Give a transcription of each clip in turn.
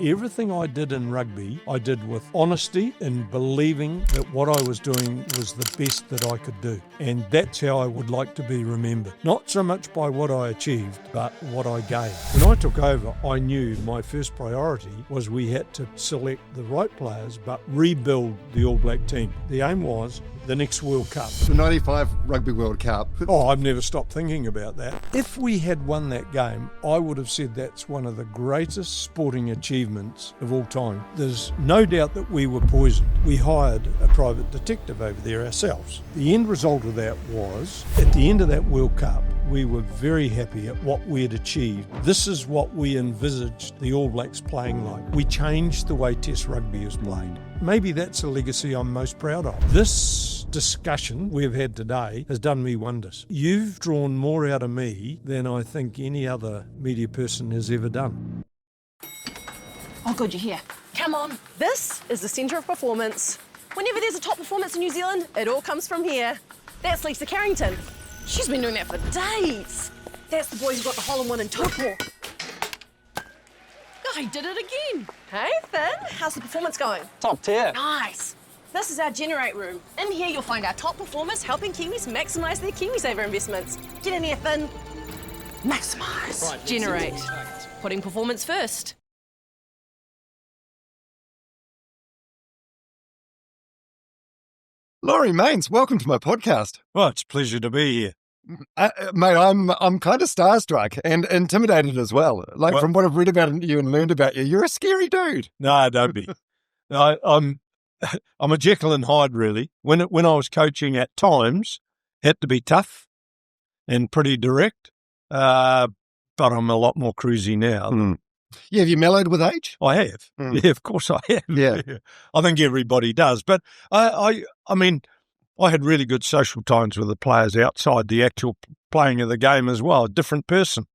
everything I did in rugby, I did with honesty and believing that what I was doing was the best that I could do. And that's how I would like to be remembered. Not so much by what I achieved, but what I gave. When I took over, I knew my first priority was we had to select the right players, but rebuild the All Black team. The aim was the next World Cup. The 95 Rugby World Cup. Oh, I've never stopped thinking about that. If we had won that game, I would have said that's one of the greatest sporting achievements of all time. There's no doubt that we were poisoned. We hired a private detective over there ourselves. The end result of that was, at the end of that World Cup, we were very happy at what we had achieved. This is what we envisaged the All Blacks playing like. We changed the way Test rugby is played. Maybe that's a legacy I'm most proud of. This discussion we've had today has done me wonders. You've drawn more out of me than I think any other media person has ever done. Oh, good, you're here. Come on. This is the centre of performance. Whenever there's a top performance in New Zealand, it all comes from here. That's Lisa Carrington. She's been doing that for days. That's the boy who got the hole-in-one in Tokyo. Oh, he did it again. Hey, Finn, how's the performance going? Top tier. Nice. This is our Generate room. In here, you'll find our top performers helping Kiwis maximise their KiwiSaver investments. Get in here, Finn. Maximise. Right, Generate. Putting performance first. Laurie Mains, welcome to my podcast. Well, it's a pleasure to be here. Mate, I'm kind of starstruck and intimidated as well. Like, from what I've read about you and learned about you, you're a scary dude. No, don't be. I'm a Jekyll and Hyde, really. When I was coaching at times, had to be tough and pretty direct, but I'm a lot more cruisy now. Mm. Yeah, have you mellowed with age? I have. Yeah, of course I have. Yeah. I think everybody does. But I mean, I had really good social times with the players outside the actual playing of the game as well. A different person.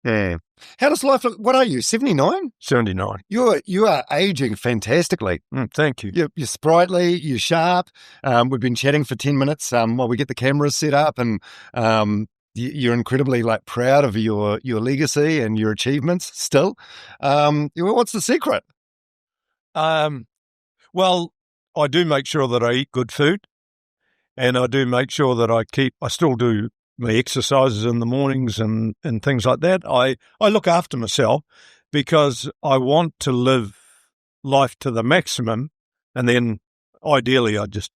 Yeah. How does life look? What are you, 79? 79. You are aging fantastically. Thank you. You're sprightly, you're sharp. We've been chatting for 10 minutes while we get the cameras set up, and you're incredibly proud of your legacy and your achievements still. What's the secret? Well, I do make sure that I eat good food, and I do make sure that I still do my exercises in the mornings and things like that. I look after myself because I want to live life to the maximum, and then ideally I just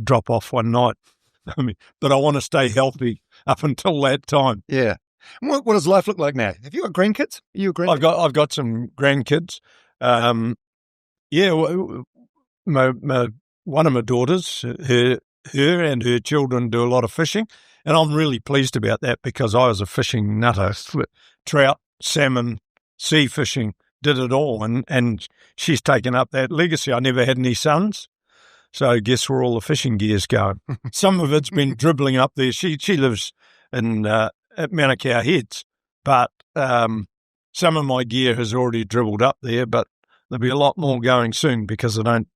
drop off one night. But I want to stay healthy up until that time. Yeah. What does life look like now? Have you got grandkids? Are you a grandkid? I've got some grandkids. One of my daughters, her and her children do a lot of fishing, and I'm really pleased about that because I was a fishing nutter. Trout, salmon, sea fishing, did it all, and she's taken up that legacy. I never had any sons, so guess where all the fishing gear's going. Some of it's been dribbling up there. She lives in at Manukau Heads, but some of my gear has already dribbled up there, but there'll be a lot more going soon because I don't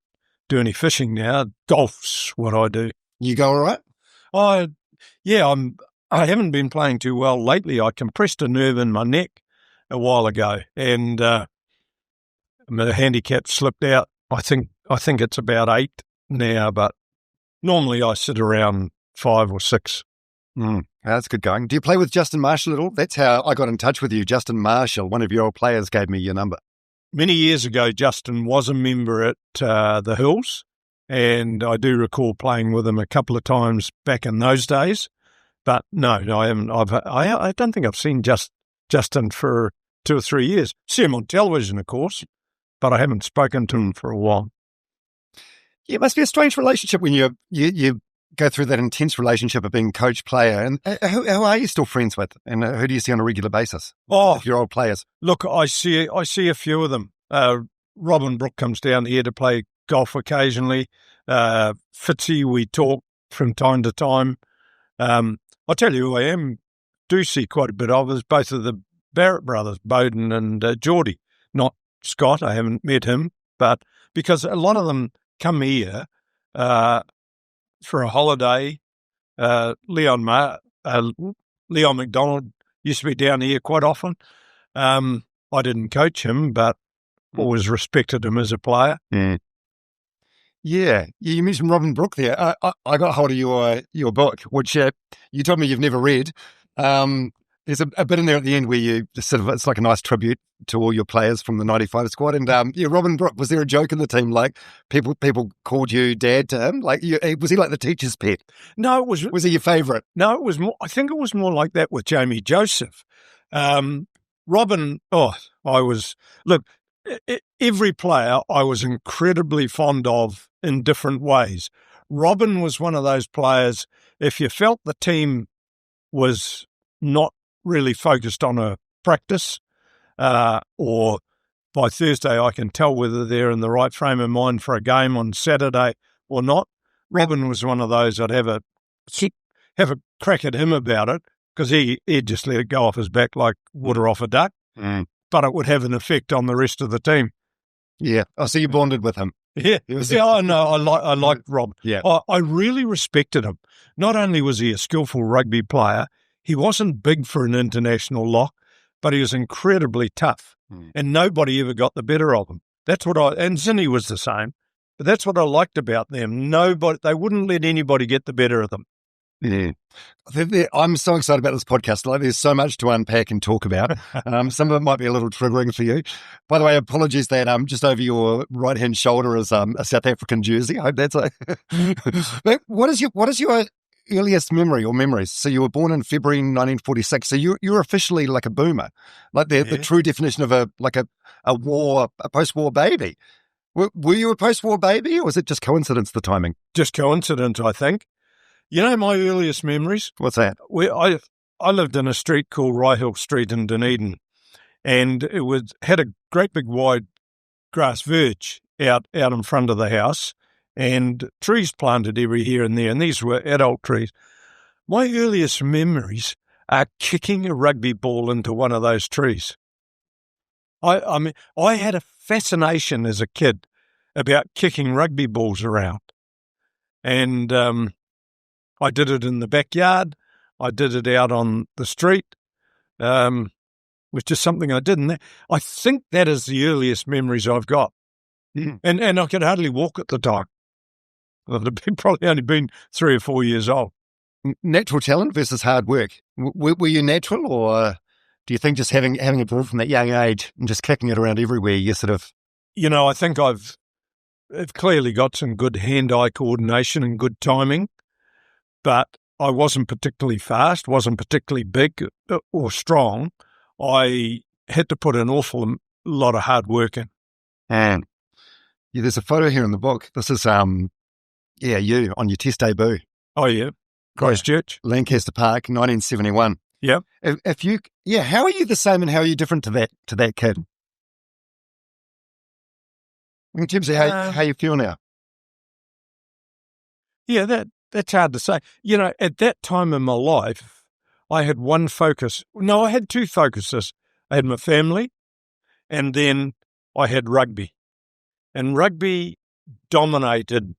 do any fishing now. Golf's what I do. You go all right? I haven't been playing too well lately. I compressed a nerve in my neck a while ago, and my handicap slipped out. I think it's about 8 now, but normally I sit around 5 or 6. That's good going. Do you play with Justin Marshall at all? That's how I got in touch with you. Justin Marshall, one of your old players, gave me your number. Many years ago, Justin was a member at the Hills, and I do recall playing with him a couple of times back in those days. But no, I haven't. I don't think I've seen Justin for 2 or 3 years. See him on television, of course, but I haven't spoken to him for a while. Yeah, it must be a strange relationship when you go through that intense relationship of being coach-player. And who are you still friends with, and who do you see on a regular basis? Oh, your old players. Look, I see a few of them. Robin Brooke comes down here to play golf occasionally. Fitzy, we talk from time to time. I'll tell you who do see quite a bit of is both of the Barrett brothers, Bowden and Geordie. Not Scott, I haven't met him, but because a lot of them come here for a holiday. Leon McDonald used to be down here quite often. I didn't coach him, but always respected him as a player. Yeah, you mentioned Robin Brooke there. I got hold of your book, which you told me you've never read. There's a bit in there at the end where you sort of, it's like a nice tribute to all your players from the '95 squad. And Robin Brooke, was there a joke in the team? Like people called you dad to him? Like was he like the teacher's pet? No, was he your favourite? No, it was more. I think it was more like that with Jamie Joseph. Robin. Every player I was incredibly fond of in different ways. Robin was one of those players, if you felt the team was not really focused on a practice, or by Thursday I can tell whether they're in the right frame of mind for a game on Saturday or not. Robin was one of those I'd have a crack at him about it, because he'd just let it go off his back like water off a duck. But it would have an effect on the rest of the team. Yeah. Oh, so you bonded with him. Yeah. I know. I liked Rob. Yeah. I really respected him. Not only was he a skillful rugby player, he wasn't big for an international lock, but he was incredibly tough. And nobody ever got the better of him. That's what and Zinni was the same, but that's what I liked about them. They wouldn't let anybody get the better of them. Yeah. I'm so excited about this podcast. Like, there's so much to unpack and talk about. Some of it might be a little triggering for you. By the way, apologies that just over your right-hand shoulder is a South African jersey. I hope that's But what is your earliest memory or memories? So you were born in February 1946. So you're officially like a boomer, like the true definition of a post-war baby. Were you a post-war baby, or was it just coincidence, the timing? Just coincidence, I think. You know my earliest memories? What's that? I lived in a street called Ryehill Street in Dunedin, and it had a great big wide grass verge out in front of the house, and trees planted every here and there, and these were adult trees. My earliest memories are kicking a rugby ball into one of those trees. I mean, I had a fascination as a kid about kicking rugby balls around, and I did it in the backyard. I did it out on the street. It was just something I did. And I think that is the earliest memories I've got. And I could hardly walk at the time. I'd probably only been 3 or 4 years old. Natural talent versus hard work. Were you natural, or do you think just having a ball from that young age and just kicking it around everywhere, you sort of... I think I've clearly got some good hand-eye coordination and good timing. But I wasn't particularly fast, wasn't particularly big or strong. I had to put an awful lot of hard work in. And there's a photo here in the book. This is you on your Test debut. Oh yeah, Christchurch, Lancaster Park, 1971. Yeah. How are you the same and how are you different to that kid? In terms of how you feel now. Yeah, That's hard to say. At that time in my life, I had one focus. No, I had two focuses. I had my family, and then I had rugby. And rugby dominated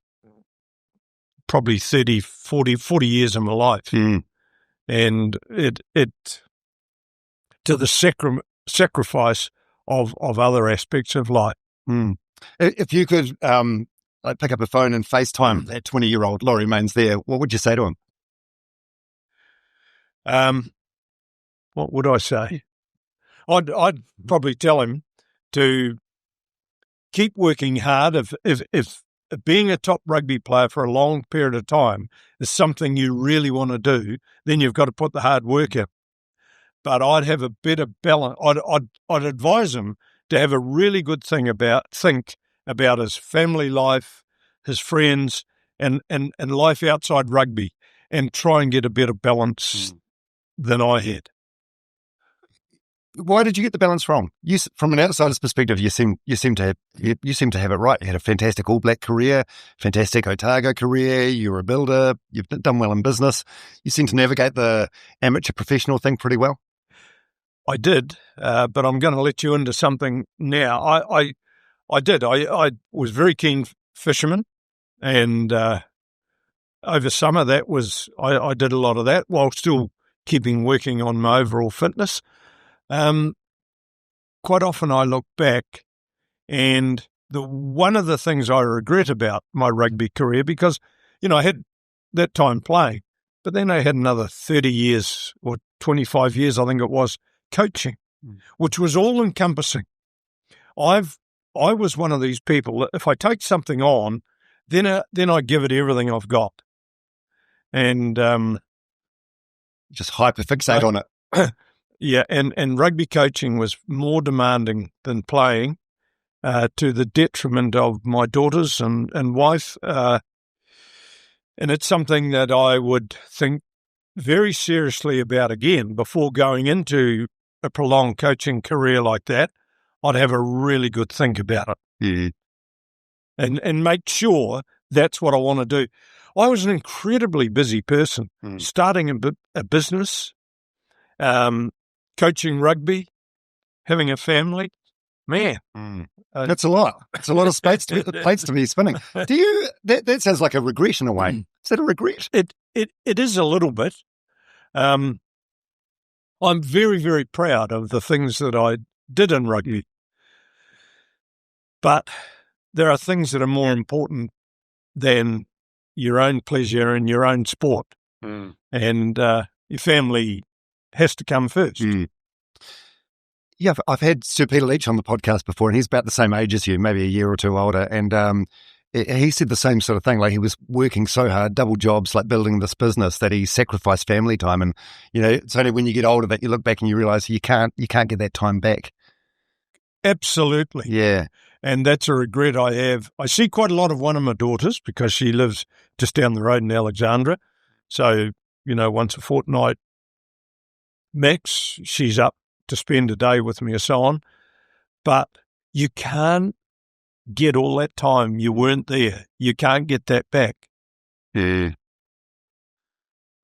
probably 30, 40 years of my life. And it to the sacrifice of other aspects of life. If you could... pick up a phone and FaceTime that 20-year-old Laurie Mains there, what would you say to him? What would I say? I'd probably tell him to keep working hard. If being a top rugby player for a long period of time is something you really want to do, then you've got to put the hard work in. But I'd have a better balance. I'd advise him to have a really good think about his family life, his friends, and life outside rugby, and try and get a better balance than I had. Why did you get the balance wrong? From an outsider's perspective, you seem to have it right. You had a fantastic All Black career, fantastic Otago career. You were a builder. You've done well in business. You seem to navigate the amateur professional thing pretty well. I did, but I'm going to let you into something now. I did. I was very keen fisherman, and over summer I did a lot of that while still working on my overall fitness. Quite often I look back And one of the things I regret about my rugby career, because, I had that time playing, but then I had another 30 years or 25 years, I think it was, coaching, which was all encompassing. I was one of these people that if I take something on, then I give it everything I've got. And just hyperfixate on it. Yeah, and rugby coaching was more demanding than playing, to the detriment of my daughters and wife. And it's something that I would think very seriously about again before going into a prolonged coaching career like that. I'd have a really good think about it. Yeah. And make sure that's what I want to do. I was an incredibly busy person, starting a business, coaching rugby, having a family. Man. That's a lot. It's a lot of plates to be spinning. Do you? That sounds like a regret in a way. Is that a regret? It is a little bit. I'm very, very proud of the things that I did in rugby. But there are things that are more important than your own pleasure and your own sport. And your family has to come first. Yeah, I've had Sir Peter Leach on the podcast before, and he's about the same age as you, maybe a year or two older. And he said the same sort of thing. Like, he was working so hard, double jobs, like building this business, that he sacrificed family time. And it's only when you get older that you look back and you realise you can't get that time back. Absolutely. Yeah. And that's a regret I have. I see quite a lot of one of my daughters because she lives just down the road in Alexandra. So, once a fortnight max, she's up to spend a day with me or so on. But you can't get all that time you weren't there. You can't get that back. Yeah.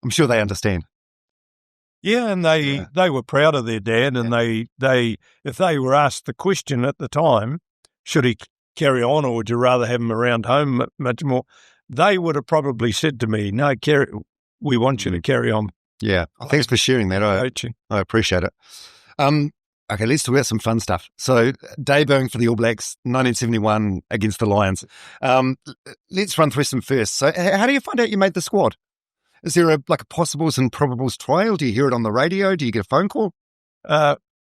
I'm sure they understand. Yeah, and they were proud of their dad, and they if they were asked the question at the time, should he carry on or would you rather have him around home much more, they would have probably said to me, no, we want you to carry on. Yeah, thanks for sharing that. I appreciate it. Okay, let's talk about some fun stuff. So, debuting for the All Blacks, 1971 against the Lions. Let's run through some first. So, how do you find out you made the squad? Is there a possibles and probables trial? Do you hear it on the radio? Do you get a phone call?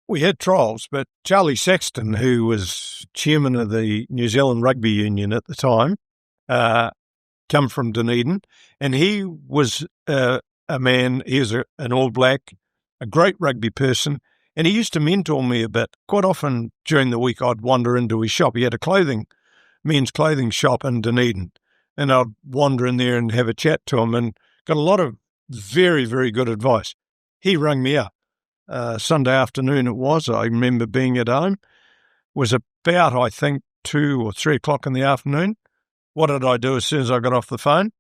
We had trials, but Charlie Saxton, who was chairman of the New Zealand Rugby Union at the time, come from Dunedin, and he was a man, he was an All Black, a great rugby person, and he used to mentor me a bit. Quite often during the week I'd wander into his shop. He had a men's clothing shop in Dunedin, and I'd wander in there and have a chat to him and got a lot of very, very good advice. He rang me up. Sunday afternoon it was. I remember being at home. It was about, I think, 2 or 3 o'clock in the afternoon. What did I do as soon as I got off the phone?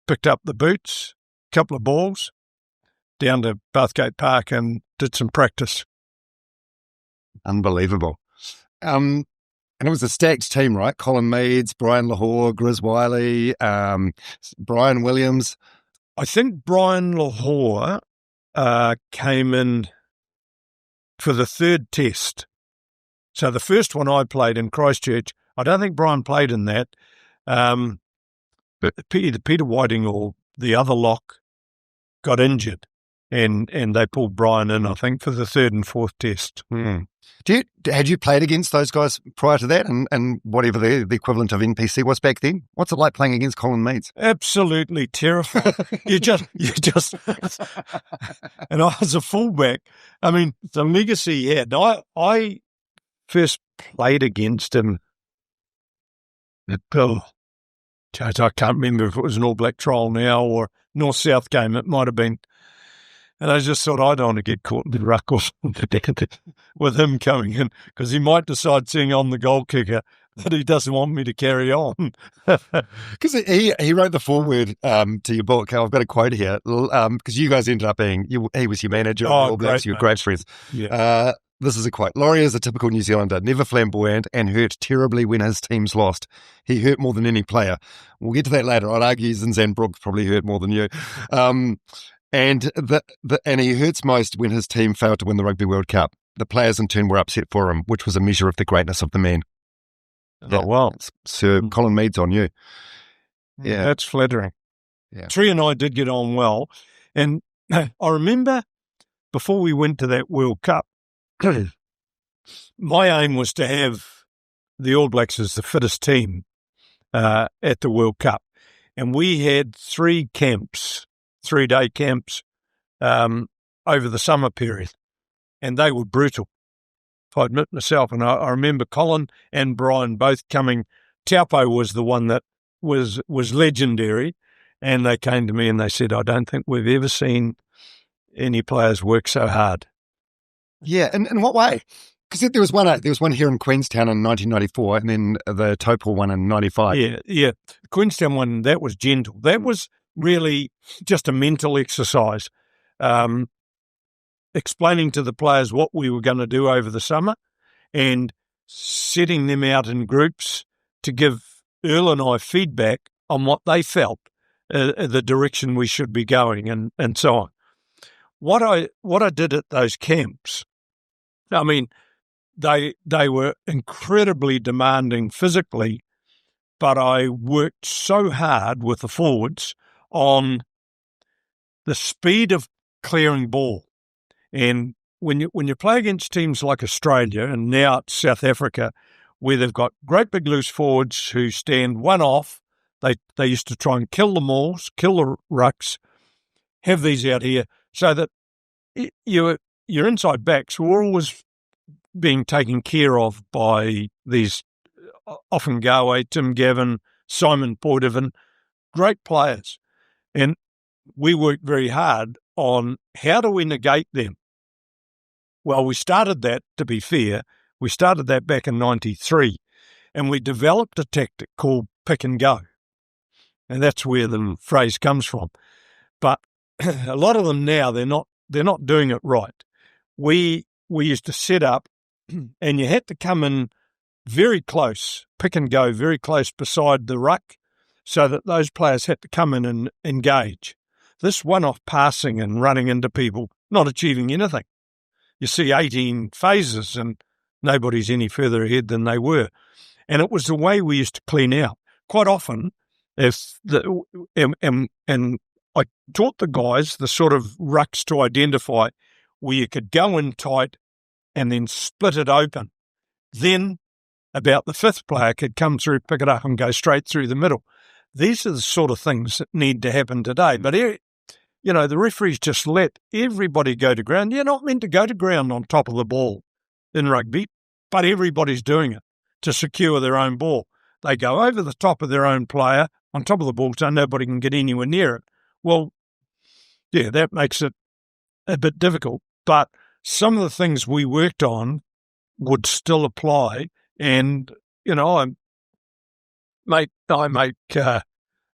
Picked up the boots, a couple of balls, down to Bathgate Park and did some practice. Unbelievable. And it was a stacked team, right? Colin Meads, Brian Lahore, Grizz Wiley, Brian Williams. I think Brian Lahore came in for the third test. So the first one I played in Christchurch, I don't think Brian played in that. But Peter Whiting or the other lock got injured, and they pulled Brian in, I think, for the third and fourth test. Had you played against those guys prior to that, and whatever the equivalent of NPC was back then? What's it like playing against Colin Meads? Absolutely terrifying. you just, and I was a fullback. I mean, the legacy he had. I first played against him at I can't remember if it was an All Black trial now or North-South game. It might have been. And I just thought, I don't want to get caught in the ruck with him coming in, because he might decide, seeing I'm the goal kicker, that he doesn't want me to carry on. Because he wrote the foreword to your book. I've got a quote here, because you guys ended up being, he was your manager. All Blacks, you were great friends. Yeah. This is a quote. Laurie is a typical New Zealander, never flamboyant and hurt terribly when his team's lost. He hurt more than any player. We'll get to that later. I'd argue Zinzan Brooks probably hurt more than you. And he hurts most when his team failed to win the Rugby World Cup. the players in turn were upset for him, which was a measure of the greatness of the man. Oh, well. Sir Colin Meads on you. Yeah. That's flattering. Yeah. Tree and I did get on well. And I remember before we went to that World Cup, my aim was to have the All Blacks as the fittest team at the World Cup. And we had 3 camps, 3-day camps over the summer period. And they were brutal, if I admit myself. And I remember Colin and Brian both coming. Taupo was the one that was legendary. And they came to me and they said, I don't think we've ever seen any players work so hard. Yeah, in what way? Because there was one here in Queenstown in 1994 and then the Taupo one in 95. Yeah. The Queenstown one, that was gentle. That was really just a mental exercise, explaining to the players what we were going to do over the summer and setting them out in groups to give Earl and I feedback on what they felt, the direction we should be going and so on. What I did at those camps, I mean, they were incredibly demanding physically, but I worked so hard with the forwards on the speed of clearing ball. And when you play against teams like Australia and now it's South Africa, where they've got great big loose forwards who stand one off, they used to try and kill the mauls, kill the rucks, have these out here so that your inside backs were always being taken care of by these often Galway, Tim Gavin, Simon Poidevin, great players. And we worked very hard on how do we negate them. Well, we started that, to be fair, back in 93, and we developed a tactic called pick and go. And that's where the phrase comes from. But a lot of them now, they're not doing it right. We used to set up, and you had to come in very close, pick and go very close beside the ruck, so that those players had to come in and engage. This one-off passing and running into people, not achieving anything. You see 18 phases and nobody's any further ahead than they were. And it was the way we used to clean out. Quite often, and I taught the guys the sort of rucks to identify where you could go in tight and then split it open. Then about the 5th player could come through, pick it up and go straight through the middle. These are the sort of things that need to happen today. But, the referees just let everybody go to ground. You're not meant to go to ground on top of the ball in rugby, but everybody's doing it to secure their own ball. They go over the top of their own player on top of the ball so nobody can get anywhere near it. Well, yeah, that makes it a bit difficult. But some of the things we worked on would still apply. And, I make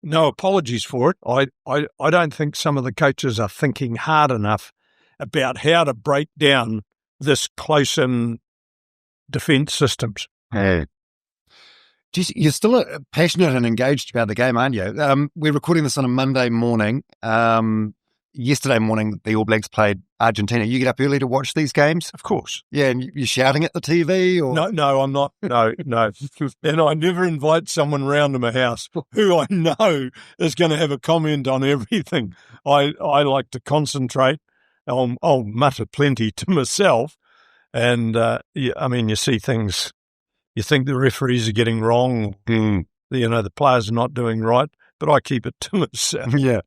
no apologies for it. I don't think some of the coaches are thinking hard enough about how to break down this close-in defence systems. Hey. Geez, you're still passionate and engaged about the game, aren't you? We're recording this on a Monday morning. Yesterday morning, the All Blacks played Argentina. You get up early to watch these games? Of course. Yeah, and you're shouting at the TV? Or? No, I'm not. No. And I never invite someone round to my house who I know is going to have a comment on everything. I like to concentrate. I'll mutter plenty to myself. And, you see things, you think the referees are getting wrong, the players are not doing right, but I keep it to myself. Yeah.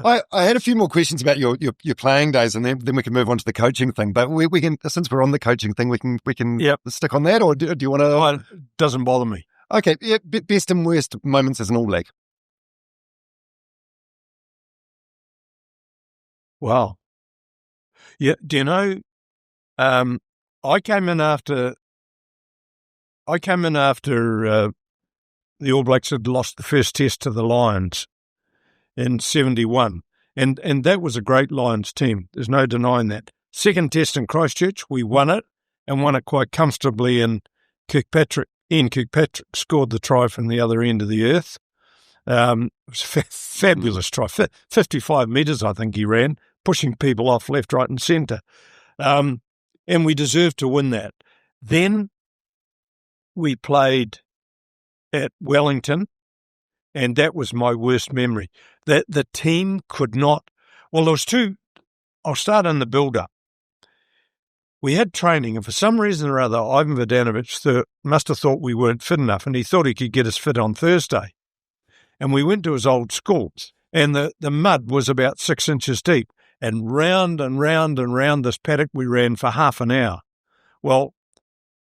I had a few more questions about your playing days, and then we can move on to the coaching thing. But we can, since we're on the coaching thing, we can stick on that, or do you want to? It doesn't bother me. Okay. Yeah, best and worst moments as an All Black. Wow. Yeah. Do you know? I came in after the All Blacks had lost the first test to the Lions in 71. And that was a great Lions team. There's no denying that. Second test in Christchurch, we won it and won it quite comfortably. And Ian Kirkpatrick scored the try from the other end of the earth. It was a fabulous try. 55 metres, I think he ran, pushing people off left, right and centre. And and we deserved to win that. Then we played at Wellington, and that was my worst memory. That the team could not. Well, there was two. I'll start in the build-up. We had training, and for some reason or other, Ivan Vodanovic must have thought we weren't fit enough, and he thought he could get us fit on Thursday. And we went to his old school, and the mud was about 6 inches deep, and round and round and round this paddock we ran for half an hour. Well,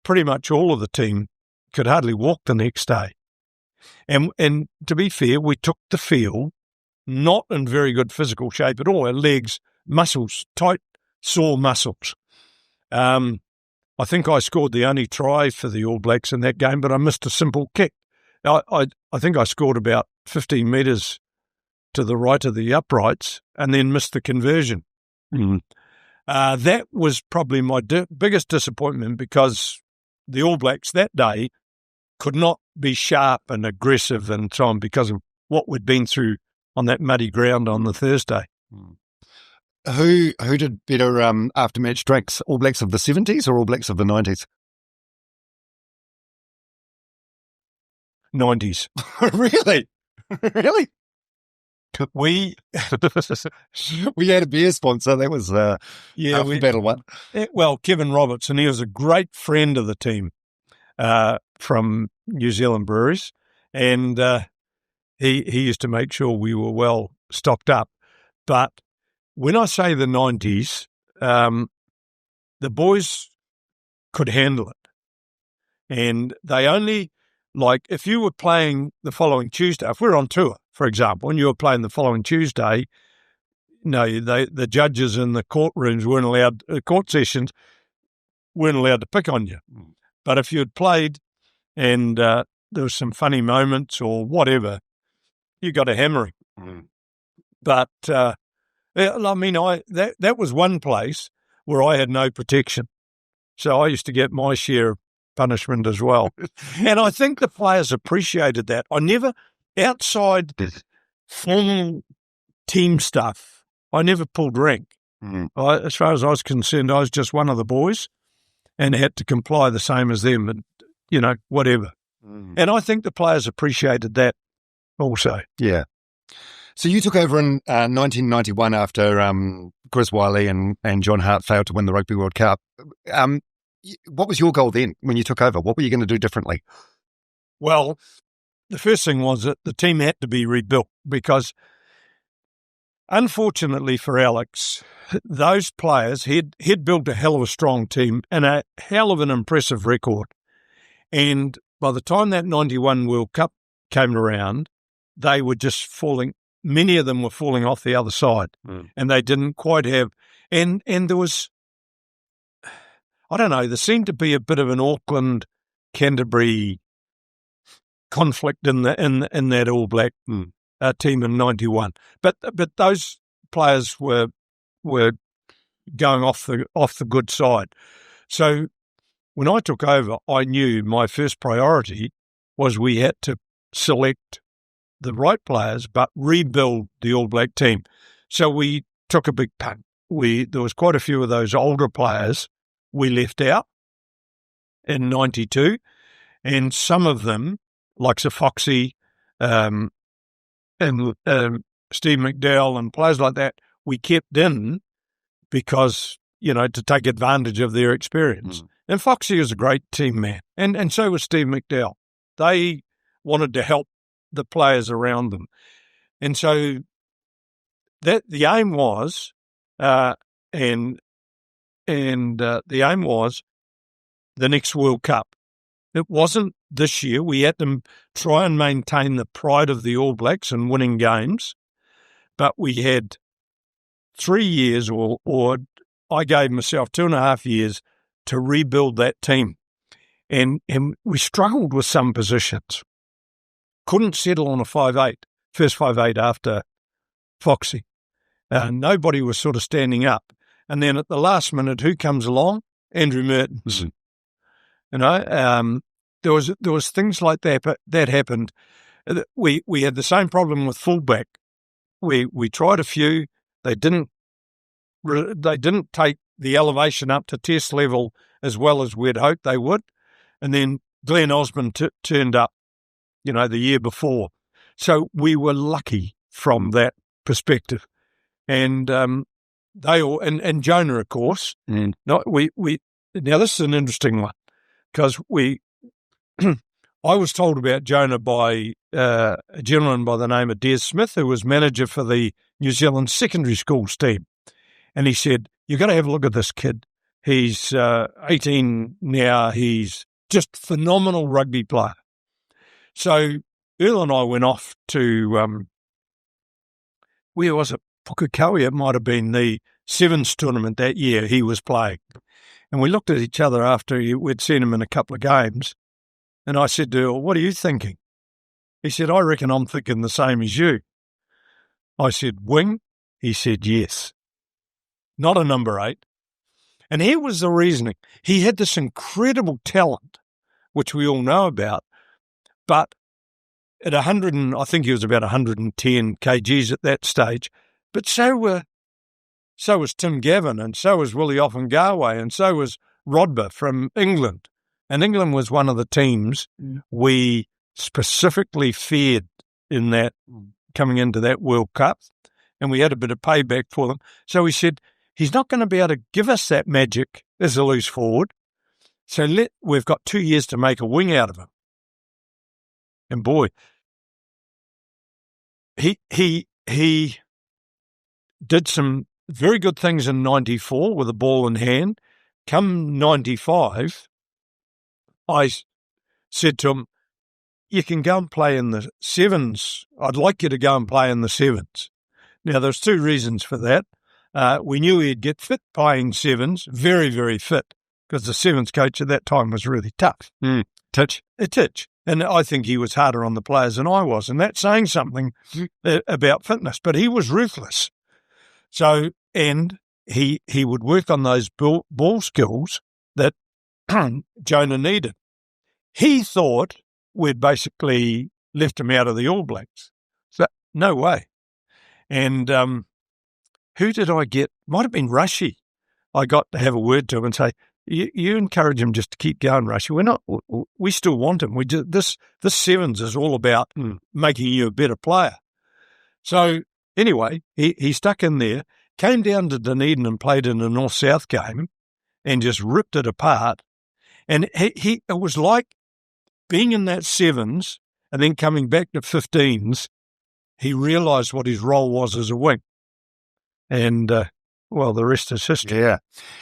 pretty much all of the team could hardly walk the next day. And to be fair, we took the field not in very good physical shape at all. Our legs, muscles, tight, sore muscles. I think I scored the only try for the All Blacks in that game, but I missed a simple kick. I think I scored about 15 metres to the right of the uprights and then missed the conversion. Mm. That was probably my biggest disappointment, because the All Blacks that day could not be sharp and aggressive and so on because of what we'd been through on that muddy ground on the Thursday. Mm. Who did better after match drinks? All Blacks of the 70s or All Blacks of the 90s? 90s. Really? Really? We had a beer sponsor. That was we battle one. Well, Kevin Robertson, he was a great friend of the team from New Zealand breweries, and he used to make sure we were well stocked up. But when I say the 90s, the boys could handle it, and they only, like, if you were playing the following Tuesday, if we're on tour, for example, and you were playing the following Tuesday, the judges in the courtrooms weren't allowed, court sessions weren't allowed to pick on you. Mm. But if you had played and there was some funny moments or whatever, you got a hammering. Mm. But I mean, that was one place where I had no protection, so I used to get my share of punishment as well. And I think the players appreciated that. I never, outside formal team stuff, I never pulled rank. Mm. As far as I was concerned, I was just one of the boys and had to comply the same as them, and, whatever. Mm. And I think the players appreciated that also. Yeah. So you took over in 1991 after Chris Wiley and John Hart failed to win the Rugby World Cup. What was your goal then when you took over? What were you going to do differently? Well, the first thing was that the team had to be rebuilt, because unfortunately for Alex, those players, he'd built a hell of a strong team and a hell of an impressive record. And by the time that 91 World Cup came around, they were just falling, many of them were falling off the other side. Mm. And they didn't quite have, and there was, I don't know, there seemed to be a bit of an Auckland-Canterbury conflict in that All Black team in 91. But those players were going off the good side. So when I took over, I knew my first priority was we had to select the right players, but rebuild the All Black team. So we took a big punt. There was quite a few of those older players we left out in 92, and some of them, like Sir Foxy and Steve McDowell and players like that, we kept in because, to take advantage of their experience. Mm. And Foxy was a great team man, and so was Steve McDowell. They wanted to help the players around them. And so that the aim was, the aim was the next World Cup. It wasn't this year. We had to try and maintain the pride of the All Blacks and winning games, but we had 3 years, or I gave myself 2.5 years to rebuild that team. And we struggled with some positions. Couldn't settle on a 5'8", first 5'8" after Foxy. Nobody was sort of standing up. And then at the last minute, who comes along? Andrew Mertens. Mm-hmm. There was things like that, but that happened. We had the same problem with fullback. We tried a few. They didn't take the elevation up to test level as well as we'd hoped they would. And then Glenn Osmond turned up, the year before. So we were lucky from that perspective. And they all, and Jonah, of course. Mm. Now this is an interesting one because I was told about Jonah by a gentleman by the name of Des Smith, who was manager for the New Zealand secondary schools team. And he said, you've got to have a look at this kid. He's 18 now. He's just phenomenal rugby player. So Earl and I went off to, where was it? Pukekohe. It might have been the Sevens tournament that year he was playing. And we looked at each other after we'd seen him in a couple of games. And I said to Earl, what are you thinking? He said, I reckon I'm thinking the same as you. I said, wing? He said, yes. Not a number 8. And here was the reasoning. He had this incredible talent, which we all know about, but at I think he was about 110 kgs at that stage, but so was Tim Gavin, and so was Willie Offengarwe, and so was Rodber from England. And England was one of the teams we specifically feared in that coming into that World Cup, and we had a bit of payback for them. So we said, he's not going to be able to give us that magic as a loose forward, so we've got 2 years to make a wing out of him. And boy, he did some very good things in 94 with a ball in hand. Come 95, I said to him, you can go and play in the Sevens. I'd like you to go and play in the Sevens. Now, there's 2 reasons for that. We knew he'd get fit playing Sevens, very, very fit, because the Sevens coach at that time was really tough. Titch. A titch. And I think he was harder on the players than I was, and that's saying something about fitness. But he was ruthless. So, and he would work on those ball skills that Jonah needed. He thought we'd basically left him out of the All Blacks. So, no way. And who did I get? Might have been Rassie. I got to have a word to him and say, you encourage him just to keep going, Rassie. We still want him. This Sevens is all about making you a better player. So anyway, he stuck in there, came down to Dunedin and played in a North-South game and just ripped it apart. And it was like being in that Sevens and then coming back to 15s, he realised what his role was as a wing. And, the rest is history. Yeah.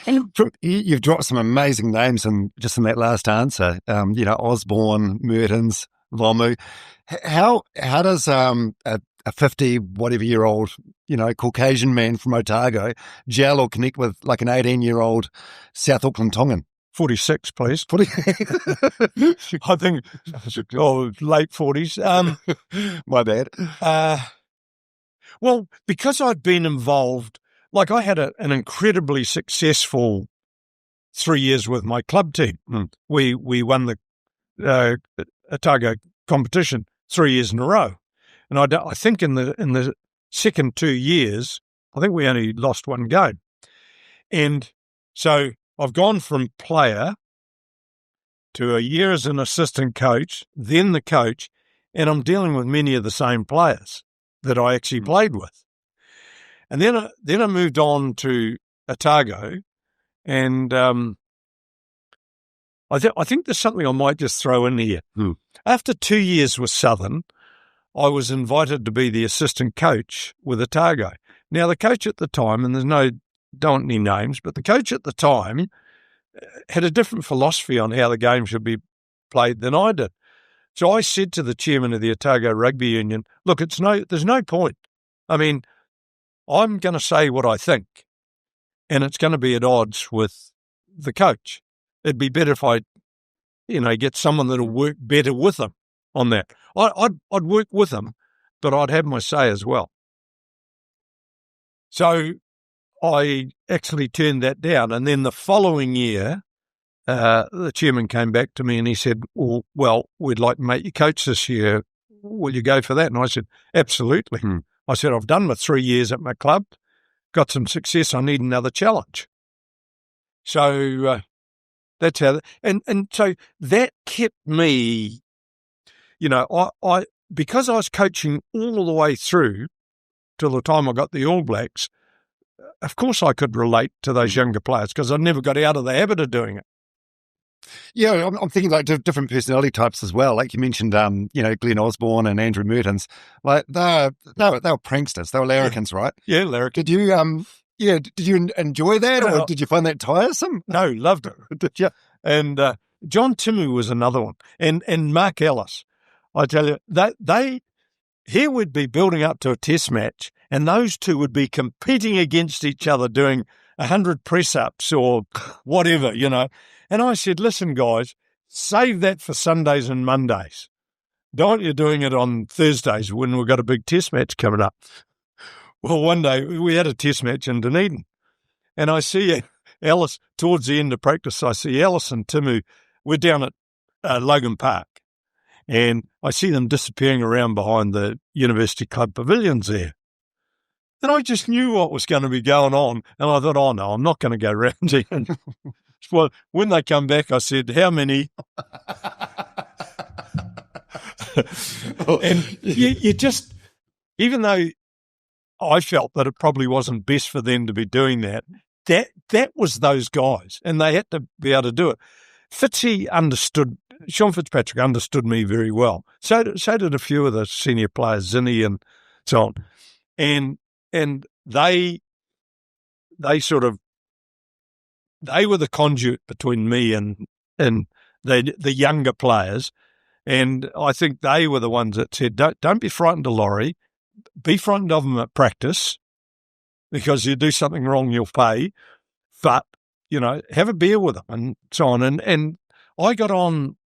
And you've dropped some amazing names in that last answer. Osborne, Mertens, Lomu. How does a 50-whatever-year-old, Caucasian man from Otago gel or connect with like an 18-year-old South Auckland Tongan? 46, please. I think, late 40s. My bad. Well, because I'd been involved, like I had an incredibly successful 3 years with my club team. We won the Otago competition 3 years in a row. And I think in the second 2 years, I think we only lost one game. And so I've gone from player to a year as an assistant coach, then the coach, and I'm dealing with many of the same players that I actually played with. And then I moved on to Otago, and I think there's something I might just throw in here. After 2 years with Southern, I was invited to be the assistant coach with Otago. Now, the coach at the time, and don't want any names, but the coach at the time had a different philosophy on how the game should be played than I did. So I said to the chairman of the Otago Rugby Union, look, there's no point. I mean, I'm going to say what I think, and it's going to be at odds with the coach. It'd be better if I, get someone that'll work better with them on that. I'd work with them, but I'd have my say as well. So I actually turned that down. And then the following year, the chairman came back to me and he said, well, we'd like to make you coach this year. Will you go for that? And I said, absolutely. I said, I've done my 3 years at my club, got some success. I need another challenge. So that's how, and so that kept me, I because I was coaching all the way through till the time I got the All Blacks. Of course, I could relate to those younger players because I never got out of the habit of doing it. Yeah, I'm thinking like different personality types as well. Like you mentioned, Glenn Osborne and Andrew Mertens. Like they were pranksters. They were larrikins, right? Yeah, larrikins. Did you enjoy that, or did you find that tiresome? No, loved it. Did you? And John Timu was another one, and Mark Ellis. I tell you, they here we'd be building up to a test match, and those two would be competing against each other doing 100 press-ups or whatever, And I said, listen, guys, save that for Sundays and Mondays. Don't you doing it on Thursdays when we've got a big test match coming up. Well, one day we had a test match in Dunedin, and I see Alice, towards the end of practice, I see Alice and Timu, we're down at Logan Park, and I see them disappearing around behind the University Club pavilions there. And I just knew what was going to be going on, and I thought, oh, no, I'm not going to go round here. Well, when they come back, I said, how many? And you just, even though I felt that it probably wasn't best for them to be doing that was those guys, and they had to be able to do it. Sean Fitzpatrick understood me very well. So did a few of the senior players, Zinni and so on. And they were the conduit between me and the younger players. And I think they were the ones that said, don't be frightened of Laurie. Be frightened of him at practice, because you do something wrong, you'll pay. But, have a beer with him and so on. And I got on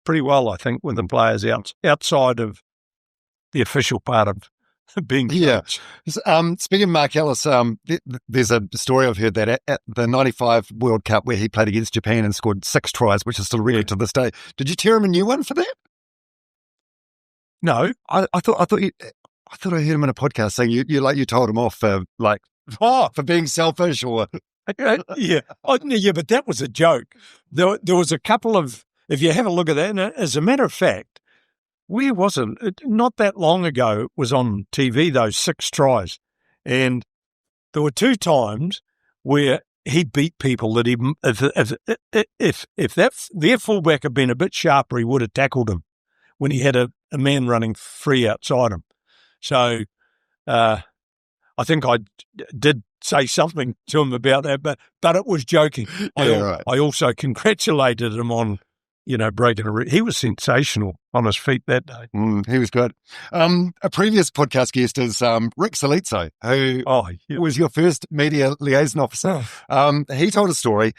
pretty well, I think, with the players outside of the official part of being coach. Yeah. Speaking of Mark Ellis, there's a story I've heard that at the 95 World Cup where he played against Japan and scored 6 tries, which is still a record to this day. Did you tear him a new one for that? No. I thought I heard him in a podcast saying you told him off for for being selfish or yeah. But that was a joke. There was a couple of, if you have a look at that, and as a matter of fact, where was it? Not that long ago, it was on TV, those 6 tries. And there were 2 times where he beat people that if their fullback had been a bit sharper, he would have tackled him when he had a man running free outside him. So I think I did say something to him about that, but it was joking. I also congratulated him on, breaking a record. He was sensational on his feet that day. He was good. A previous podcast guest is Rick Salizzo, who was your first media liaison officer. He told a story.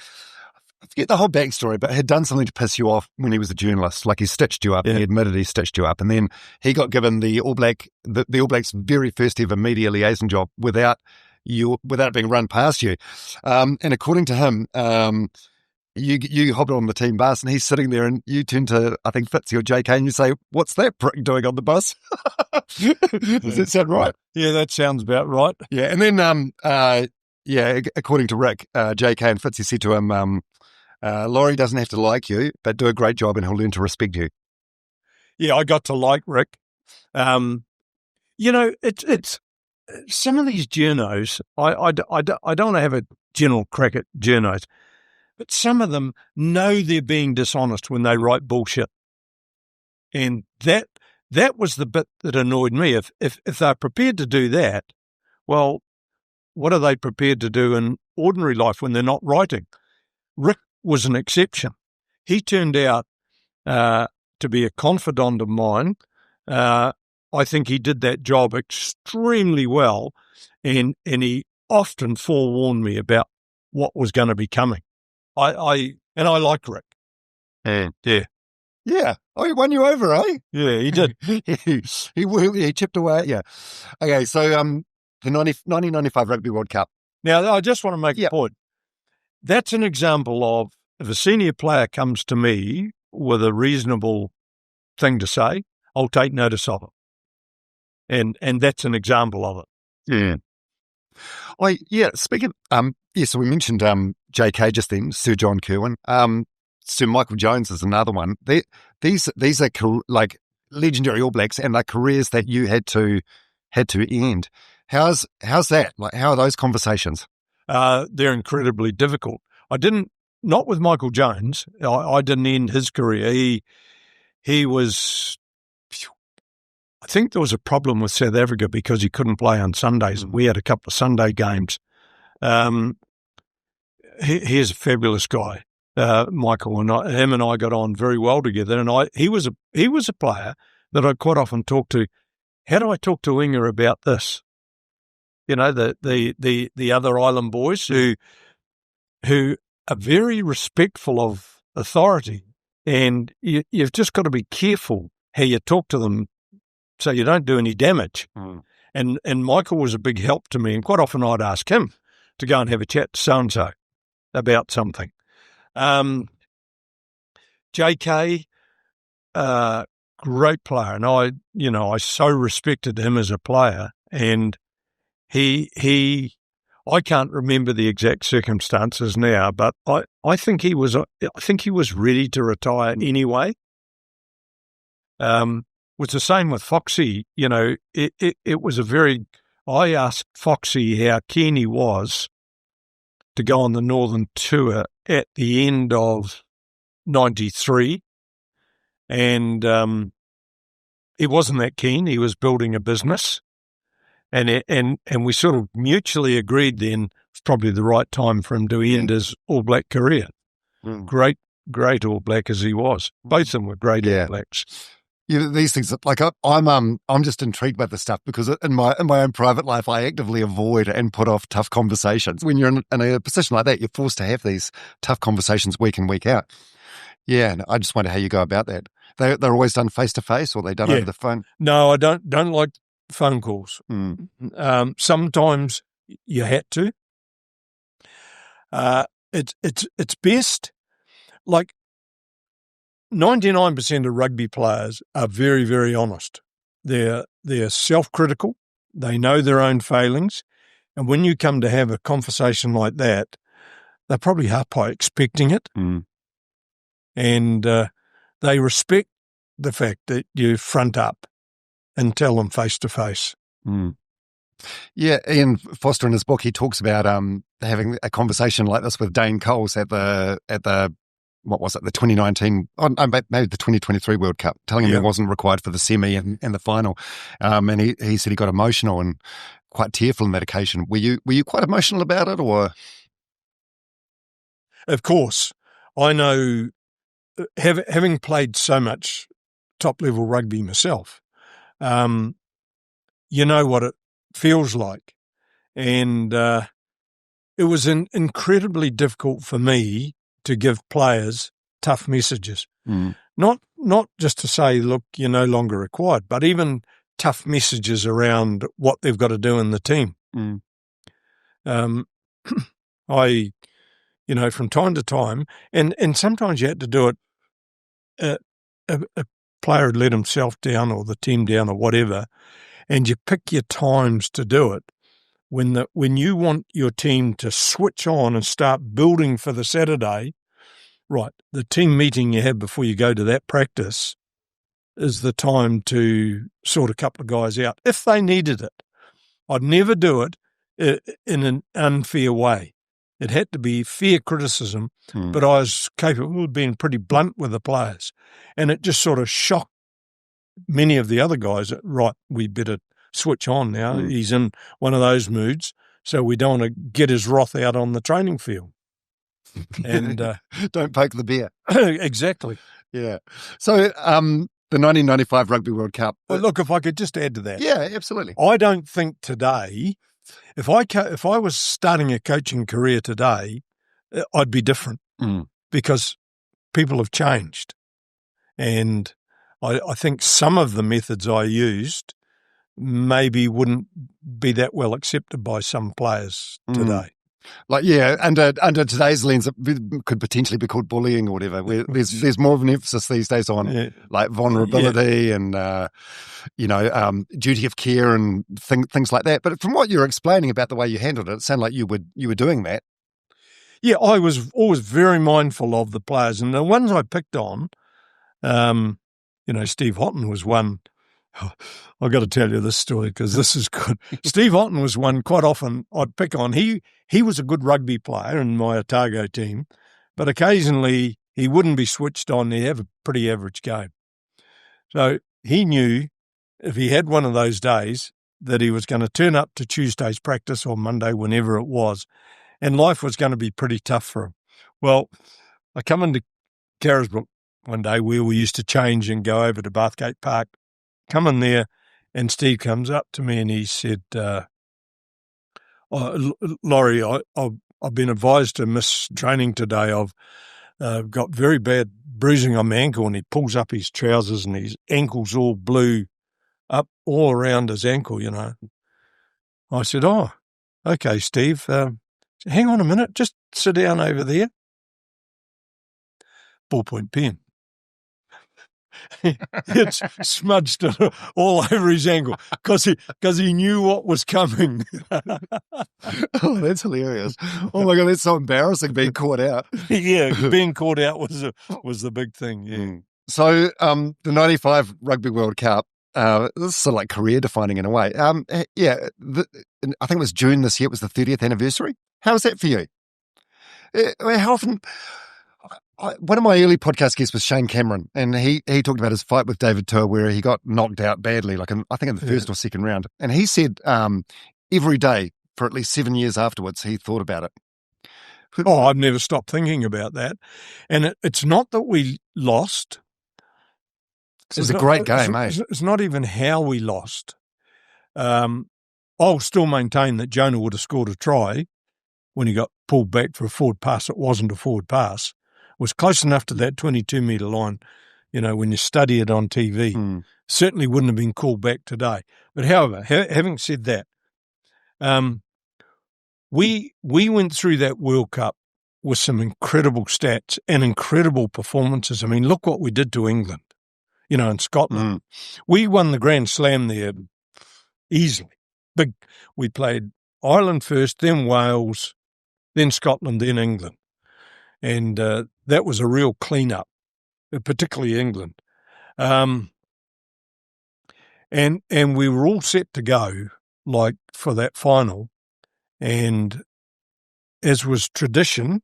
I forget the whole backstory, but had done something to piss you off when he was a journalist. Like he stitched you up. Yeah. He admitted he stitched you up. And then he got given the All Blacks' very first ever media liaison job without it being run past you. And according to him, you hopped on the team bus and he's sitting there and you turn to, I think, Fitzy or JK and you say, what's that prick doing on the bus? Does that sound right? Yeah, that sounds about right. Yeah. And then, according to Rick, JK and Fitzy said to him, Laurie doesn't have to like you, but do a great job and he'll learn to respect you. Yeah, I got to like Rick. It's some of these journos, I don't want to have a general crack at journos, but some of them know they're being dishonest when they write bullshit. And that was the bit that annoyed me. If they're prepared to do that, well, what are they prepared to do in ordinary life when they're not writing? Rick was an exception. He turned out to be a confidant of mine. I think he did that job extremely well, and he often forewarned me about what was going to be coming. I like Rick. Yeah. Oh, he won you over, eh? Yeah, he did. he chipped away at you. Okay, so the 1995 Rugby World Cup. Now, I just want to make a point. That's an example of, if a senior player comes to me with a reasonable thing to say, I'll take notice of it. And that's an example of it. Yeah. Oh, yeah. Speaking, so we mentioned JK just then, Sir John Kirwan. Sir Michael Jones is another one. These are like legendary All Blacks, and they're careers that you had to end. How's that? Like, how are those conversations? They're incredibly difficult. Not with Michael Jones. I didn't end his career. He was. I think there was a problem with South Africa because he couldn't play on Sundays. We had a couple of Sunday games. He's a fabulous guy, Michael, and him and I got on very well together. And he was a player that I quite often talk to. How do I talk to Inga about this? You know, the other island boys who are very respectful of authority, and you've just got to be careful how you talk to them, so you don't do any damage. And Michael was a big help to me, and quite often I'd ask him to go and have a chat to so-and-so about something. JK, great player, and I so respected him as a player, and I can't remember the exact circumstances now, but I think he was ready to retire anyway. Was the same with Foxy. You know, it was I asked Foxy how keen he was to go on the Northern Tour at the end of 93, and he wasn't that keen. He was building a business, and we sort of mutually agreed then it's probably the right time for him to end his All Black career. Great All Black as he was. Both of them were great All Blacks. Yeah, these things, like I'm just intrigued by this stuff because in my own private life, I actively avoid and put off tough conversations. When you're in a position like that, you're forced to have these tough conversations week in, week out. Yeah, and I just wonder how you go about that. They're always done face to face, or they done over the phone. No, I don't like phone calls. Sometimes you had to. It's best. Like 99% of rugby players are very, very honest. They're self-critical. They know their own failings, and when you come to have a conversation like that, they're probably half by expecting it, and they respect the fact that you front up and tell them face to face. Yeah, Ian Foster in his book, he talks about having a conversation like this with Dane Coles at the what was it, the 2019, maybe the 2023 World Cup, telling him he wasn't required for the semi and the final. And he said he got emotional and quite tearful on that occasion. Were you quite emotional about it, or? Of course. I know, having played so much top-level rugby myself, you know what it feels like. And it was incredibly difficult for me to give players tough messages. Not just to say, look, you're no longer required, but even tough messages around what they've got to do in the team. I, from time to time, and sometimes you had to do it, a player had let himself down or the team down or whatever, and you pick your times to do it. When you want your team to switch on and start building for the Saturday, right, the team meeting you have before you go to that practice is the time to sort a couple of guys out if they needed it. I'd never do it in an unfair way. It had to be fair criticism, but I was capable of being pretty blunt with the players. And it just sort of shocked many of the other guys that, right, we better switch on now. He's in one of those moods, so we don't want to get his wrath out on the training field. And don't poke the bear. Exactly. Yeah. So the 1995 Rugby World Cup. Well, look, if I could just add to that. Yeah, absolutely. I don't think today, if I was starting a coaching career today, I'd be different because people have changed. And I think some of the methods I used maybe wouldn't be that well accepted by some players today. Like, yeah, under today's lens, it could potentially be called bullying or whatever. Where there's more of an emphasis these days on like vulnerability and duty of care and things like that. But from what you're explaining about the way you handled it, it sounded like you were doing that. Yeah, I was always very mindful of the players, and the ones I picked on, Steve Houghton was one. I've got to tell you this story because this is good. Steve Houghton was one quite often I'd pick on. He was a good rugby player in my Otago team, but occasionally he wouldn't be switched on. He'd have a pretty average game. So he knew if he had one of those days that he was going to turn up to Tuesday's practice or Monday, whenever it was, and life was going to be pretty tough for him. Well, I come into Carisbrook one day where we used to change and go over to Bathgate Park. Come in there, and Steve comes up to me and he said, Laurie, I've been advised to miss training today. I've got very bad bruising on my ankle. And he pulls up his trousers and his ankle's all blue up all around his ankle, I said, oh, okay, Steve, hang on a minute, just sit down over there. Ballpoint pen. It's smudged it all over his ankle because he knew what was coming. Oh, that's hilarious! Oh my God, that's so embarrassing being caught out. Yeah, being caught out was the big thing. Yeah. So the '95 Rugby World Cup. This is sort of like career defining in a way. I think it was June this year. It was the 30th anniversary. How was that for you? How often? One of my early podcast guests was Shane Cameron, and he talked about his fight with David Tour where he got knocked out badly, I think in the first or second round. And he said every day for at least 7 years afterwards, he thought about it. Oh, I've never stopped thinking about that. And it's not that we lost. It was a great game, eh? It's not even how we lost. I'll still maintain that Jonah would have scored a try when he got pulled back for a forward pass. It wasn't a forward pass. Was close enough to that 22-metre line, when you study it on TV. Certainly wouldn't have been called back today. But however, having said that, we went through that World Cup with some incredible stats and incredible performances. I mean, look what we did to England, in Scotland. We won the Grand Slam there easily. We played Ireland first, then Wales, then Scotland, then England. And that was a real clean-up, particularly England. And we were all set to go, for that final. And as was tradition,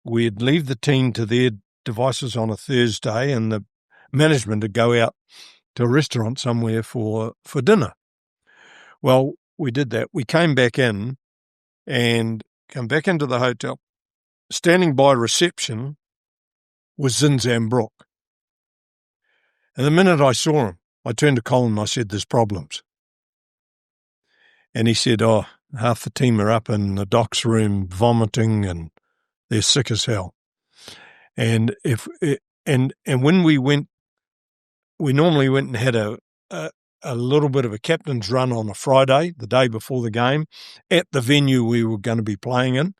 we'd leave the team to their devices on a Thursday and the management would go out to a restaurant somewhere for dinner. Well, we did that. We came back in and come back into the hotel. Standing by reception was Zinzan Brook. And the minute I saw him, I turned to Colin and I said, there's problems. And he said, oh, half the team are up in the docks room vomiting and they're sick as hell. And when we went, we normally went and had a little bit of a captain's run on a Friday, the day before the game, at the venue we were going to be playing in.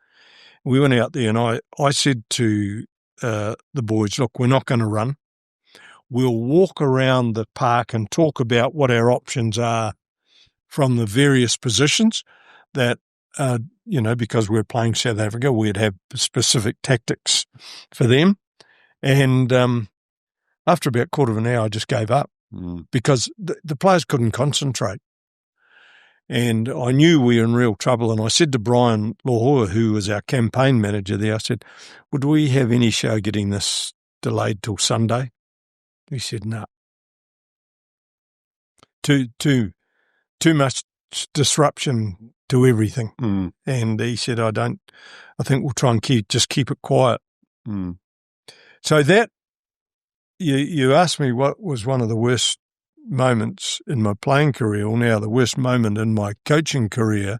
We went out there and I said to the boys, look, we're not going to run. We'll walk around the park and talk about what our options are from the various positions that, because we're playing South Africa, we'd have specific tactics for them. And after about a quarter of an hour, I just gave up because the players couldn't concentrate. And I knew we were in real trouble. And I said to Brian Lahore, who was our campaign manager there, I said, would we have any show getting this delayed till Sunday? He said, no. Too much disruption to everything. And he said, I think we'll try and keep it quiet. So that, you asked me what was one of the worst moments in my playing career, or now the worst moment in my coaching career,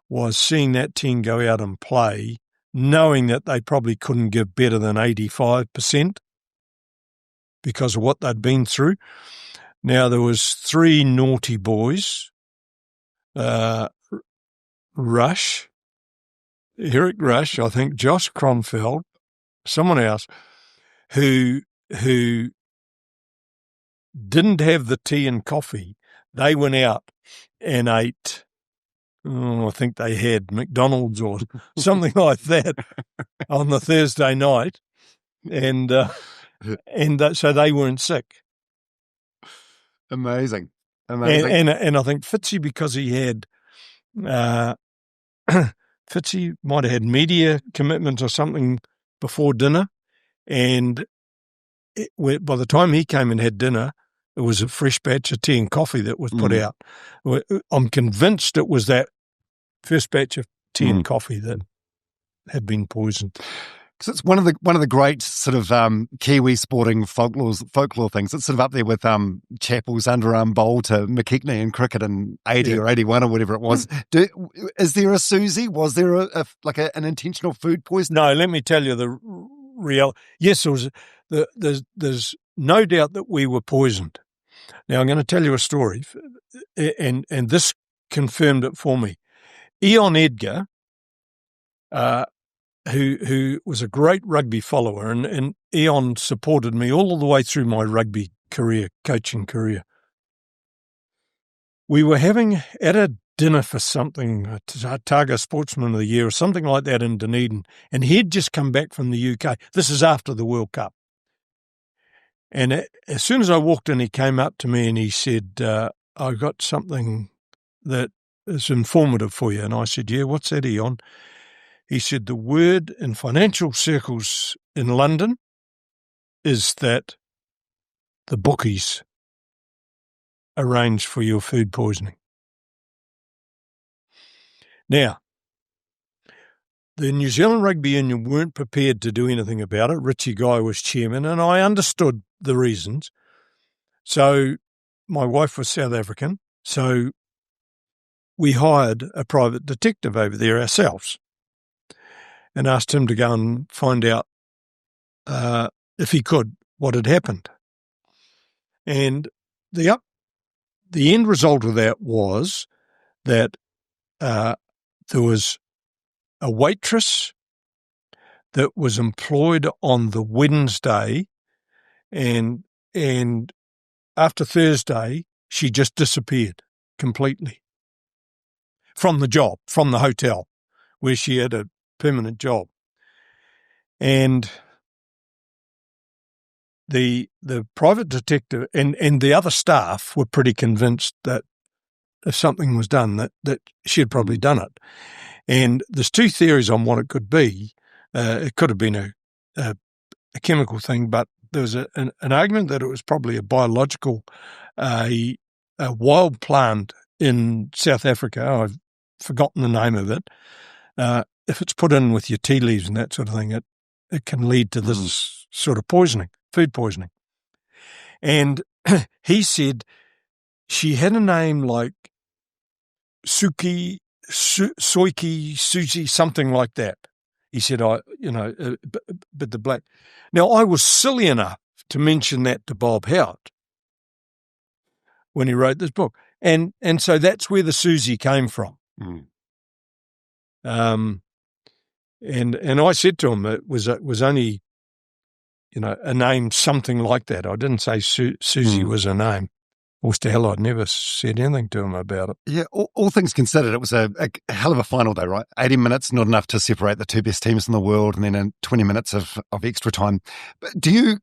was seeing that team go out and play, knowing that they probably couldn't give better than 85% because of what they'd been through. Now, there was 3 naughty boys, Rush, Eric Rush, I think Josh Kronfeld, someone else, who didn't have the tea and coffee. They went out and ate, I think they had McDonald's or something like that on the Thursday night, and so they weren't sick. Amazing. And I think Fitzy, because he had Fitzy might have had media commitments or something before dinner, and by the time he came and had dinner, it was a fresh batch of tea and coffee that was put out. I'm convinced it was that first batch of tea and coffee that had been poisoned. Because it's one of the great sort of Kiwi sporting folklore things. It's sort of up there with Chappell's underarm bowl to McKechnie in cricket in 80 or 81 or whatever it was. Is there a Susie? Was there an intentional food poisoning? No, let me tell you the real. Yes, it was. There's no doubt that we were poisoned. Now I'm going to tell you a story, and this confirmed it for me. Eon Edgar, who was a great rugby follower, and Eon supported me all the way through my rugby career, coaching career. We were having at a dinner for something, Targa Sportsman of the Year or something like that in Dunedin, and he'd just come back from the UK. This is after the World Cup. And as soon as I walked in, he came up to me and he said, I got something that is informative for you. And I said, yeah, what's that, Eon? He said, the word in financial circles in London is that the bookies arranged for your food poisoning. Now, the New Zealand Rugby Union weren't prepared to do anything about it. Richie Guy was chairman, and I understood the reasons. So my wife was South African, so we hired a private detective over there ourselves and asked him to go and find out, if he could, what had happened. And the end result of that was that there was a waitress that was employed on the Wednesday, and after Thursday, she just disappeared completely from the job, from the hotel where she had a permanent job. And the private detective and the other staff were pretty convinced that if something was done, that she had probably done it. And there's two theories on what it could be. It could have been a chemical thing, but there was an argument that it was probably a biological, a wild plant in South Africa. I've forgotten the name of it. If it's put in with your tea leaves and that sort of thing, it can lead to this sort of poisoning, food poisoning. And he said she had a name like Soiki, Susie, something like that. He said, but the black. Now, I was silly enough to mention that to Bob Howard when he wrote this book. And so that's where the Susie came from. And I said to him it was only, a name something like that. I didn't say Susie was a name. Or to hell, I'd never said anything to him about it. Yeah, all things considered, it was a hell of a final day, right? 80 minutes, not enough to separate the two best teams in the world, and then 20 minutes of extra time. But do you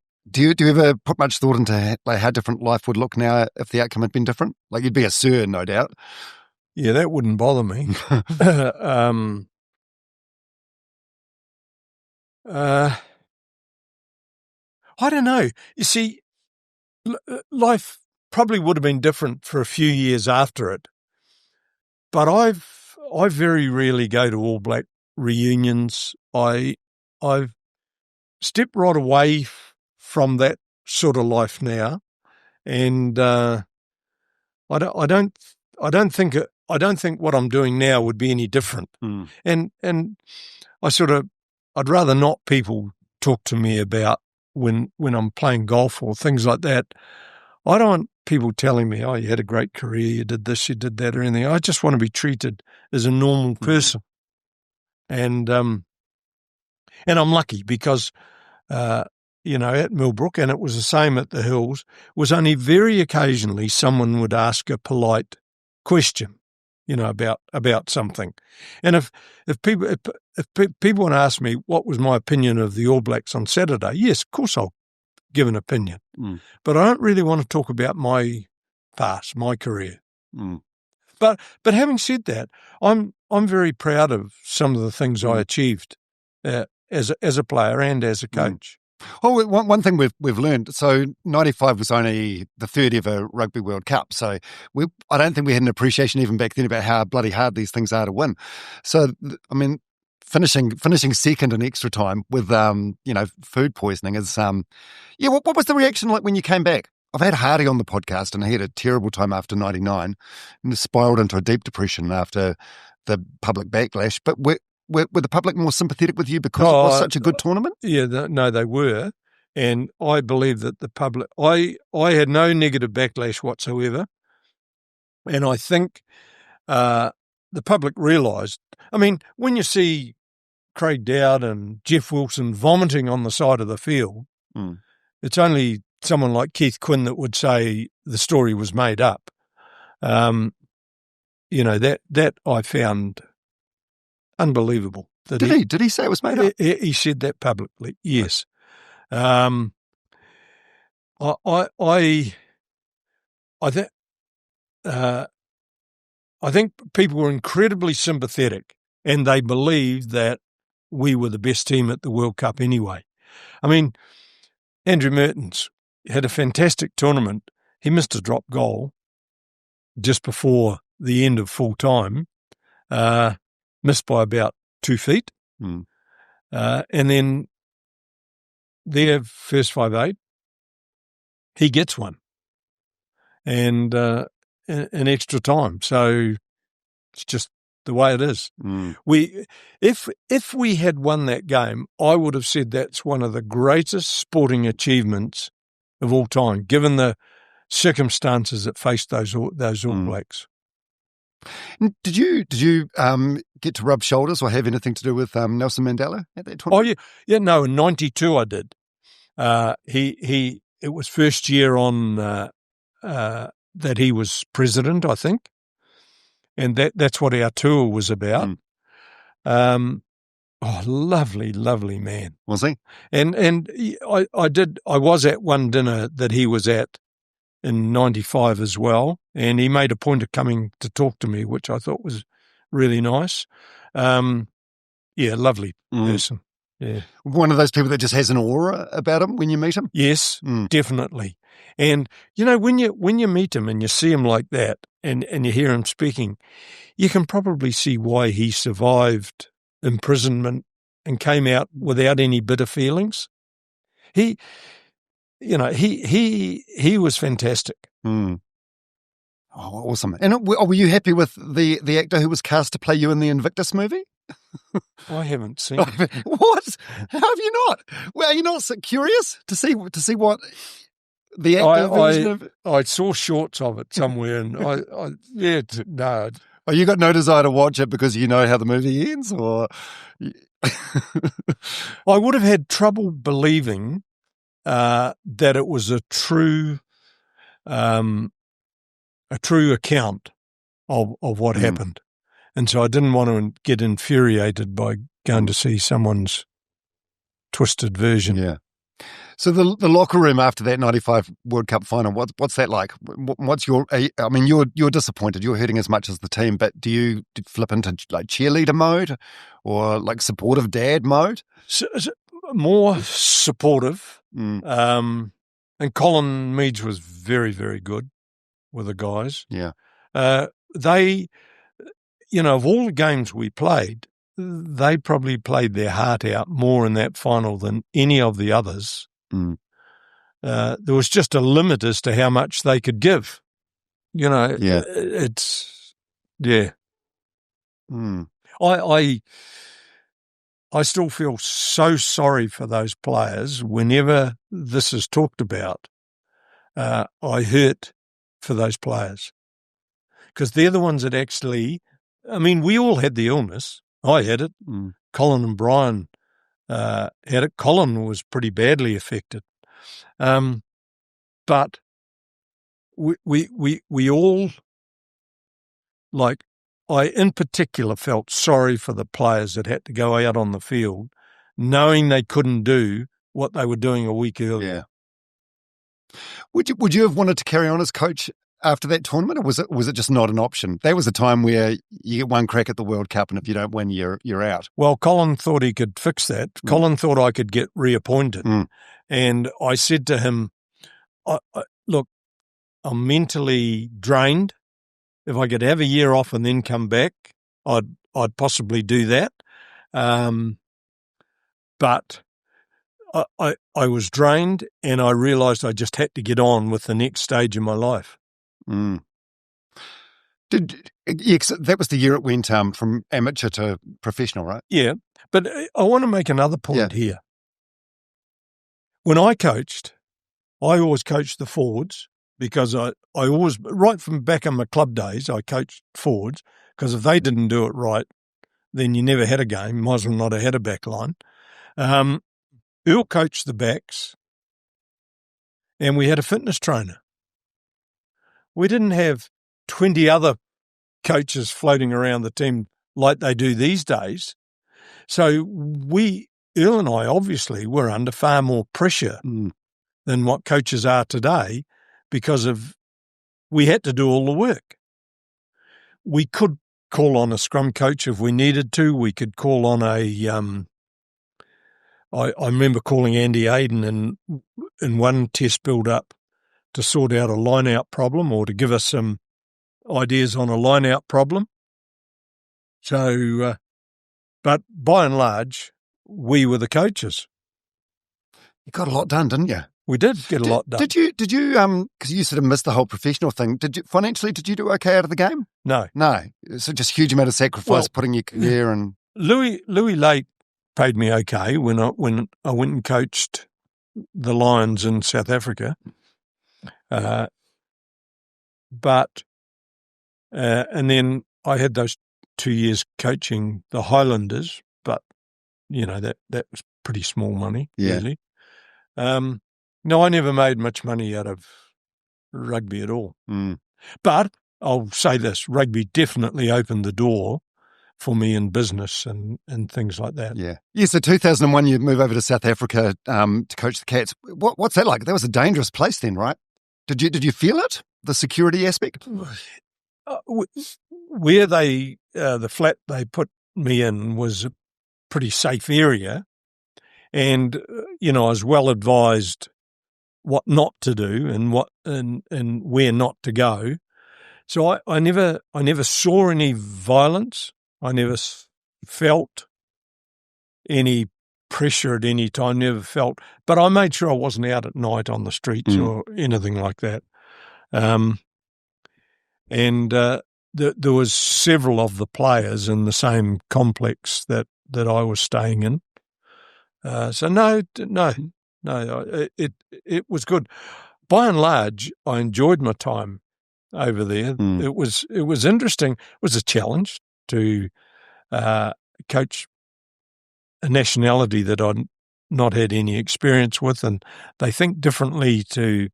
ever put much thought into how different life would look now if the outcome had been different? Like, you'd be a sir, no doubt. Yeah, that wouldn't bother me. I don't know. You see, life probably would have been different for a few years after it. But I very rarely go to All Black reunions. I've stepped right away from that sort of life now, and I don't think what I'm doing now would be any different. And I'd rather not people talk to me about when I'm playing golf or things like that. I don't want people telling me, oh, you had a great career, you did this, you did that, or anything. I just want to be treated as a normal person. And I'm lucky because, at Millbrook, and it was the same at the Hills, was only very occasionally someone would ask a polite question, about something. And if people want to ask me what was my opinion of the All Blacks on Saturday, yes, of course I'll give an opinion. But I don't really want to talk about my past, my career. But having said that, I'm very proud of some of the things I achieved as a player and as a coach. Oh, one thing we've learned. So 95 was only the third ever Rugby World Cup. So I don't think we had an appreciation even back then about how bloody hard these things are to win. So I mean, finishing second in extra time with food poisoning is What was the reaction like when you came back? I've had Harvey on the podcast, and he had a terrible time after 99 and spiraled into a deep depression after the public backlash. But were the public more sympathetic with you because it was such a good tournament? Yeah, no, they were. And I believe that the public, I had no negative backlash whatsoever. And I think the public realised, I mean, when you see Craig Dowd and Jeff Wilson vomiting on the side of the field, it's only someone like Keith Quinn that would say the story was made up. That I found unbelievable. Did he say it was made up? He said that publicly. Yes. I think people were incredibly sympathetic, and they believed that we were the best team at the World Cup anyway. I mean, Andrew Mertens had a fantastic tournament. He missed a drop goal just before the end of full time, missed by about 2 feet. And then their first 5-8, he gets one. And in extra time. So it's just the way it is. If we had won that game, I would have said that's one of the greatest sporting achievements of all time, given the circumstances that faced those All Blacks. Did you get to rub shoulders or have anything to do with Nelson Mandela at that tournament? Oh yeah, no. In '92, I did. It was first year on that he was president, I think, and that's what our tour was about. Lovely man. Was he? And I was at one dinner that he was at in '95 as well, and he made a point of coming to talk to me, which I thought was really nice. Lovely person. Yeah. One of those people that just has an aura about him when you meet him? Yes, definitely. And, when you meet him and you see him like that and you hear him speaking, you can probably see why he survived imprisonment and came out without any bitter feelings. He was fantastic. Oh, awesome. And were you happy with the actor who was cast to play you in the Invictus movie? I haven't seen it. What? How have you not? Well, are you not curious to see what the actor version of it? I saw shorts of it somewhere, and no. Oh, you got no desire to watch it because you know how the movie ends, or? I would have had trouble believing that it was a true account of what happened. And so I didn't want to get infuriated by going to see someone's twisted version. Yeah. So the locker room after that '95 World Cup final, what's that like? What's you're disappointed. You're hurting as much as the team, but do you flip into like cheerleader mode or like supportive dad mode? More supportive. And Colin Meads was very, very good with the guys. Yeah. They, of all the games we played, they probably played their heart out more in that final than any of the others. There was just a limit as to how much they could give. It's, yeah. I still feel so sorry for those players. Whenever this is talked about, I hurt for those players because they're the ones that actually, we all had the illness. I had it. Colin and Brian had it. Colin was pretty badly affected. But we all, like, I in particular felt sorry for the players that had to go out on the field knowing they couldn't do what they were doing a week earlier. Yeah. Would you have wanted to carry on as coach after that tournament, or was it just not an option? There was a time where you get one crack at the World Cup, and if you don't win, you're out. Well, Colin thought he could fix that. Colin thought I could get reappointed. And I said to him, look, I'm mentally drained. If I could have a year off and then come back, I'd possibly do that. But I was drained, and I realised I just had to get on with the next stage of my life. That was the year it went from amateur to professional, right? Yeah, but I want to make another point here. When I coached, I always coached the forwards because I always, right from back in my club days, I coached forwards because if they didn't do it right, then you never had a game. Might as well not have had a back line. Earl coached the backs, and we had a fitness trainer. We didn't have 20 other coaches floating around the team like they do these days. So Earl and I obviously were under far more pressure than what coaches are today because we had to do all the work. We could call on a scrum coach if we needed to. We could call on I remember calling Andy Aiden in one test build-up to sort out a line-out problem or to give us some ideas on a line-out problem. So, but by and large, we were the coaches. You got a lot done, didn't you? We did get a lot done. Did you, because you sort of missed the whole professional thing, financially, did you do okay out of the game? No. So just huge amount of sacrifice, putting your career and... Louis Lake paid me okay when I went and coached the Lions in South Africa. But and then I had those 2 years coaching the Highlanders, but that was pretty small money, really. No, I never made much money out of rugby at all. But I'll say this: rugby definitely opened the door for me in business and things like that. Yeah. So 2001, you move over to South Africa to coach the Cats. What's that like? That was a dangerous place then, right? Did you feel it? The security aspect? Where the flat they put me in was a pretty safe area, and I was well advised what not to do and what and where not to go. So I never saw any violence. I never felt any pressure at any time. Never felt, but I made sure I wasn't out at night on the streets or anything like that. There was several of the players in the same complex that I was staying in. So no, it was good. By and large, I enjoyed my time over there. It was interesting. It was a challenge to coach a nationality that I'd not had any experience with, and they think differently to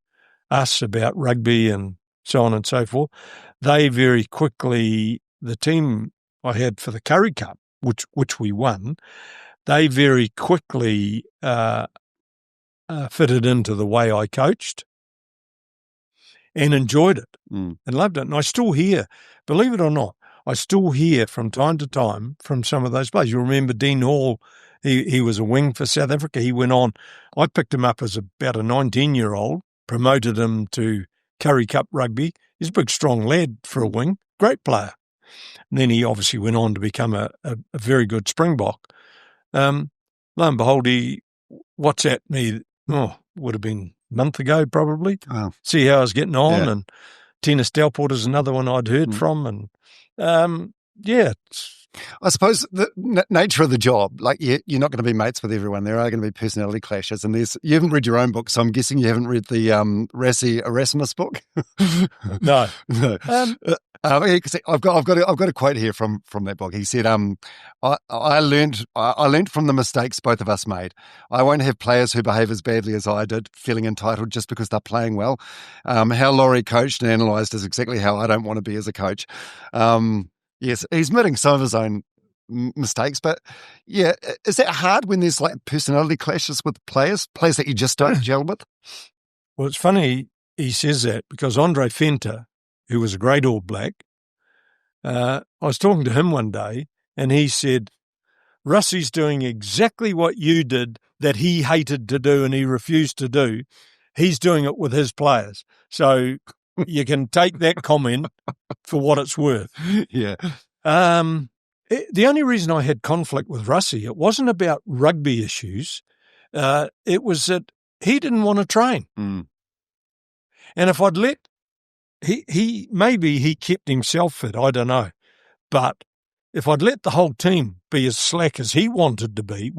us about rugby and so on and so forth. They very quickly, the team I had for the Curry Cup, which we won, they very quickly fitted into the way I coached and enjoyed it and loved it. And I still hear, believe it or not, I still hear from time to time from some of those players. You remember Dean Hall, he was a wing for South Africa. He went on, I picked him up as about a 19-year-old, promoted him to Curry Cup rugby. He's a big, strong lad for a wing, great player. And then he obviously went on to become a very good Springbok. Lo and behold, he WhatsApped me, would have been a month ago probably, see how I was getting on. Yeah. And Tennis Delport is another one I'd heard from. And I suppose the nature of the job, like you're not going to be mates with everyone. There are going to be personality clashes, and you haven't read your own book, so I'm guessing you haven't read the Rassie Erasmus book. No. I've got a quote here from that blog. He said, I learned from the mistakes both of us made. I won't have players who behave as badly as I did, feeling entitled just because they're playing well. How Laurie coached and analysed is exactly how I don't want to be as a coach. Yes, he's admitting some of his own mistakes, but yeah, is that hard when there's like personality clashes with players that you just don't gel with? Well, it's funny he says that because Andre Fenter, who was a great All Black, I was talking to him one day and he said, Rassie's doing exactly what you did that he hated to do and he refused to do. He's doing it with his players. So you can take that comment for what it's worth. Yeah. The only reason I had conflict with Rassie, it wasn't about rugby issues. It was that he didn't want to train. Mm. And if I'd let, maybe he kept himself fit, I don't know. But if I'd let the whole team be as slack as he wanted to be,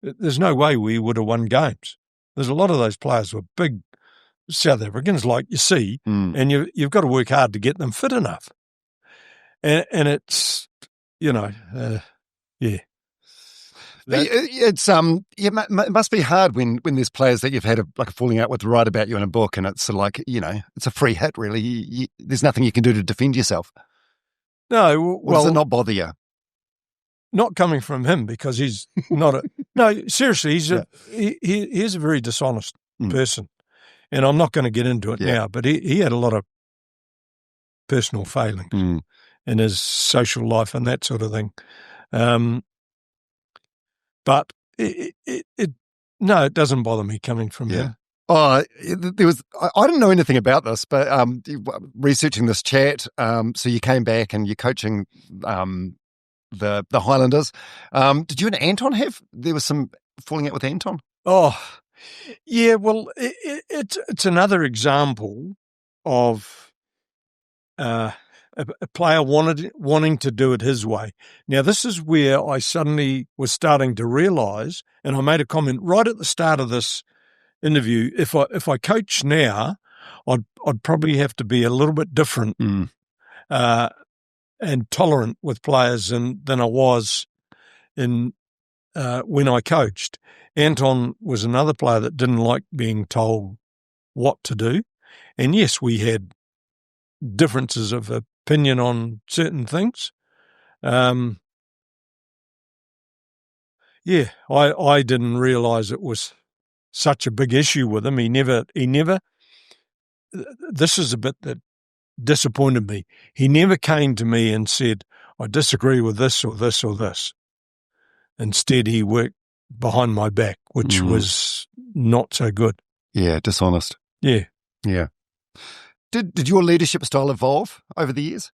there's no way we would have won games. There's a lot of those players were big South Africans, like you see, and you've got to work hard to get them fit enough. And it's, yeah. It's it must be hard when there's players that you've had a falling out with write about you in a book, and it's sort of like, it's a free hit really. There's nothing you can do to defend yourself. No, well, does it not bother you? Not coming from him because he's not no, seriously, he's a very dishonest person, and I'm not going to get into it now. But he had a lot of personal failings in his social life and that sort of thing. But it doesn't bother me coming from him. Oh, I didn't know anything about this, but researching this chat, so you came back and you're coaching the Highlanders. Did you and Anton have? There was some falling out with Anton. Oh, yeah. Well, it's another example of a player wanting to do it his way. Now, this is where I suddenly was starting to realise, and I made a comment right at the start of this interview. If I coach now, I'd probably have to be a little bit different and tolerant with players than I was in when I coached. Anton was another player that didn't like being told what to do, and yes, we had differences of opinion on certain things. I didn't realise it was such a big issue with him. He never, this is a bit that disappointed me. He never came to me and said, I disagree with this or this or this. Instead, he worked behind my back, which was not so good. Yeah, dishonest. Yeah. Yeah. Did your leadership style evolve over the years?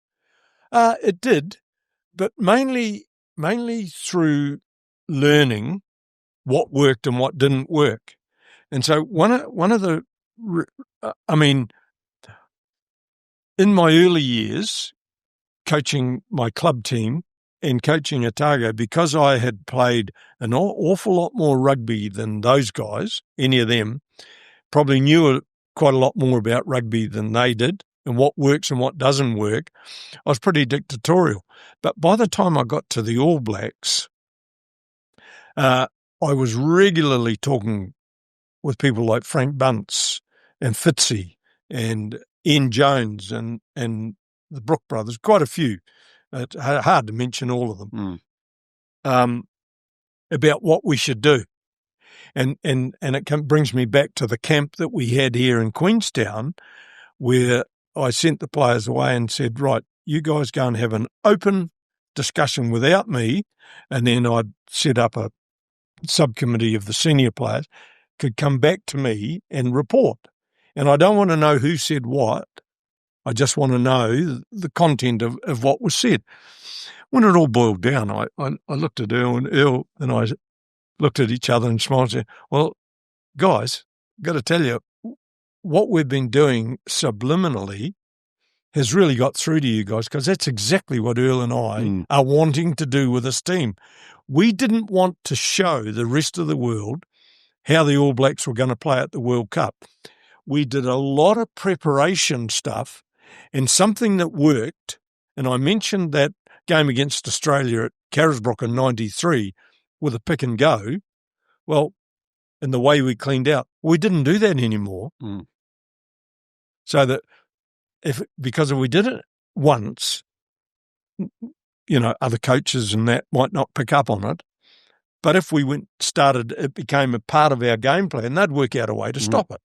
It did, but mainly through learning what worked and what didn't work. And so one of the, in my early years, coaching my club team and coaching Otago, because I had played an awful lot more rugby than those guys, any of them, probably knew quite a lot more about rugby than they did and what works and what doesn't work. I was pretty dictatorial. But by the time I got to the All Blacks, I was regularly talking with people like Frank Bunce and Fitzy and Ian Jones and the Brook brothers, quite a few. It's hard to mention all of them, about what we should do. And it brings me back to the camp that we had here in Queenstown, where I sent the players away and said, right, you guys go and have an open discussion without me, and then I'd set up a subcommittee of the senior players could come back to me and report. And I don't want to know who said what. I just want to know the content of what was said. When it all boiled down, I looked at Earl and I looked at each other and smiled and said, well, guys, got to tell you, what we've been doing subliminally has really got through to you guys, because that's exactly what Earl and I are wanting to do with this team. We didn't want to show the rest of the world how the All Blacks were going to play at the World Cup. We did a lot of preparation stuff, And something that worked, and I mentioned that game against Australia at Carisbrook in 93 with a pick and go, well, and the way we cleaned out, we didn't do that anymore. Mm. So that because if we did it once, other coaches and that might not pick up on it. But if we it became a part of our game plan, they'd work out a way to stop it.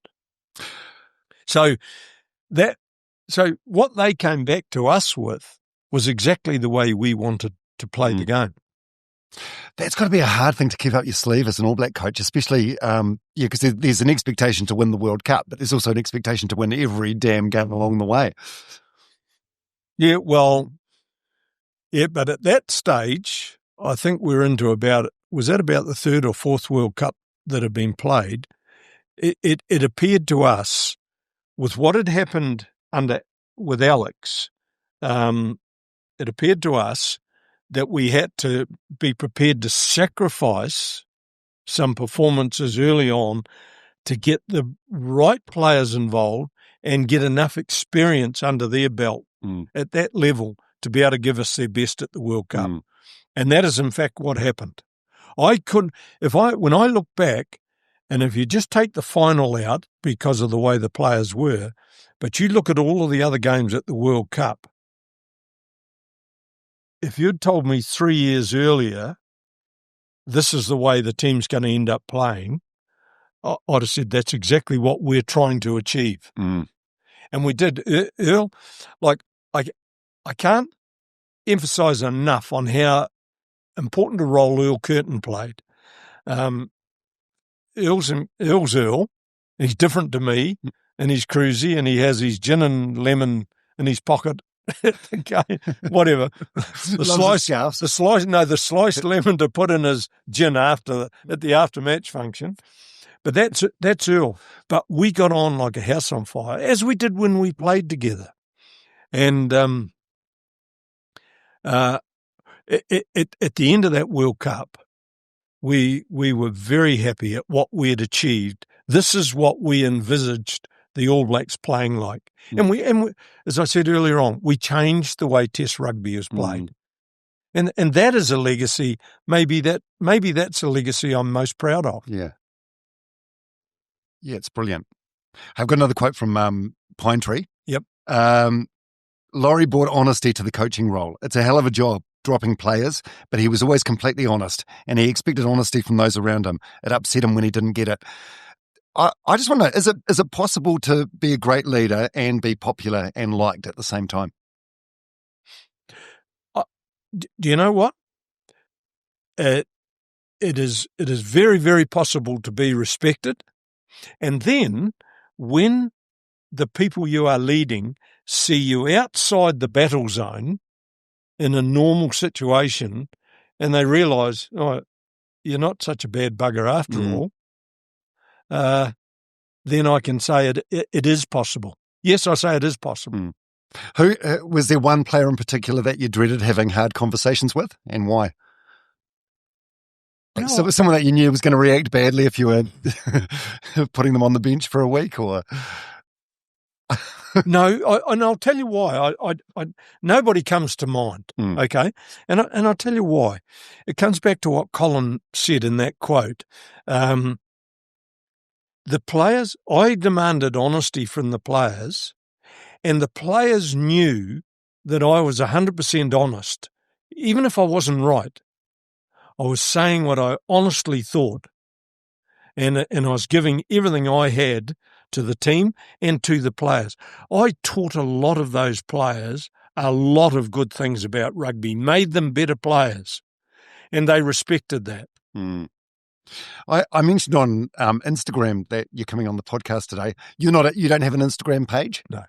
So what they came back to us with was exactly the way we wanted to play the game. That's got to be a hard thing to keep up your sleeve as an All Black coach, especially, because there's an expectation to win the World Cup, but there's also an expectation to win every damn game along the way. Yeah, but at that stage, I think we're into was that about the third or fourth World Cup that had been played? It appeared to us, with what had happened with Alex, it appeared to us that we had to be prepared to sacrifice some performances early on to get the right players involved and get enough experience under their belt at that level to be able to give us their best at the World Cup. And that is, in fact, what happened. When I look back, and if you just take the final out because of the way the players were, but you look at all of the other games at the World Cup, if you'd told me 3 years earlier, this is the way the team's going to end up playing, I'd have said that's exactly what we're trying to achieve. And we did. Earl, I can't emphasise enough on how important a role Earl Curtin played. Earl's Earl. He's different to me, and he's cruisy, and he has his gin and lemon in his pocket. Okay, whatever. The sliced lemon to put in his gin at the after match function. But that's Earl. But we got on like a house on fire, as we did when we played together. And at the end of that World Cup, we were very happy at what we had achieved. This is what we envisaged the All Blacks playing like. And we, as I said earlier on, we changed the way Test rugby is played. And that is a legacy. Maybe that's a legacy I'm most proud of. Yeah. Yeah, it's brilliant. I've got another quote from Pine Tree. Yep. Laurie brought honesty to the coaching role. It's a hell of a job dropping players, but he was always completely honest, and he expected honesty from those around him. It upset him when he didn't get it. I just want to know, is it possible to be a great leader and be popular and liked at the same time? Do you know what? It is very, very possible to be respected. And then when the people you are leading see you outside the battle zone in a normal situation and they realise, oh, you're not such a bad bugger after all, then I can say it is possible. Yes, I say it is possible. Who was there one player in particular that you dreaded having hard conversations with, and why? So someone that you knew was going to react badly if you were putting them on the bench for a week, or no? And I'll tell you why. Nobody comes to mind. Okay, and I'll tell you why. It comes back to what Colin said in that quote. The players, I demanded honesty from the players, and the players knew that I was 100% honest, even if I wasn't right. I was saying what I honestly thought, and I was giving everything I had to the team and to the players. I taught a lot of those players a lot of good things about rugby, made them better players, and they respected that. I mentioned on Instagram that you're coming on the podcast today. You don't have an Instagram page? No.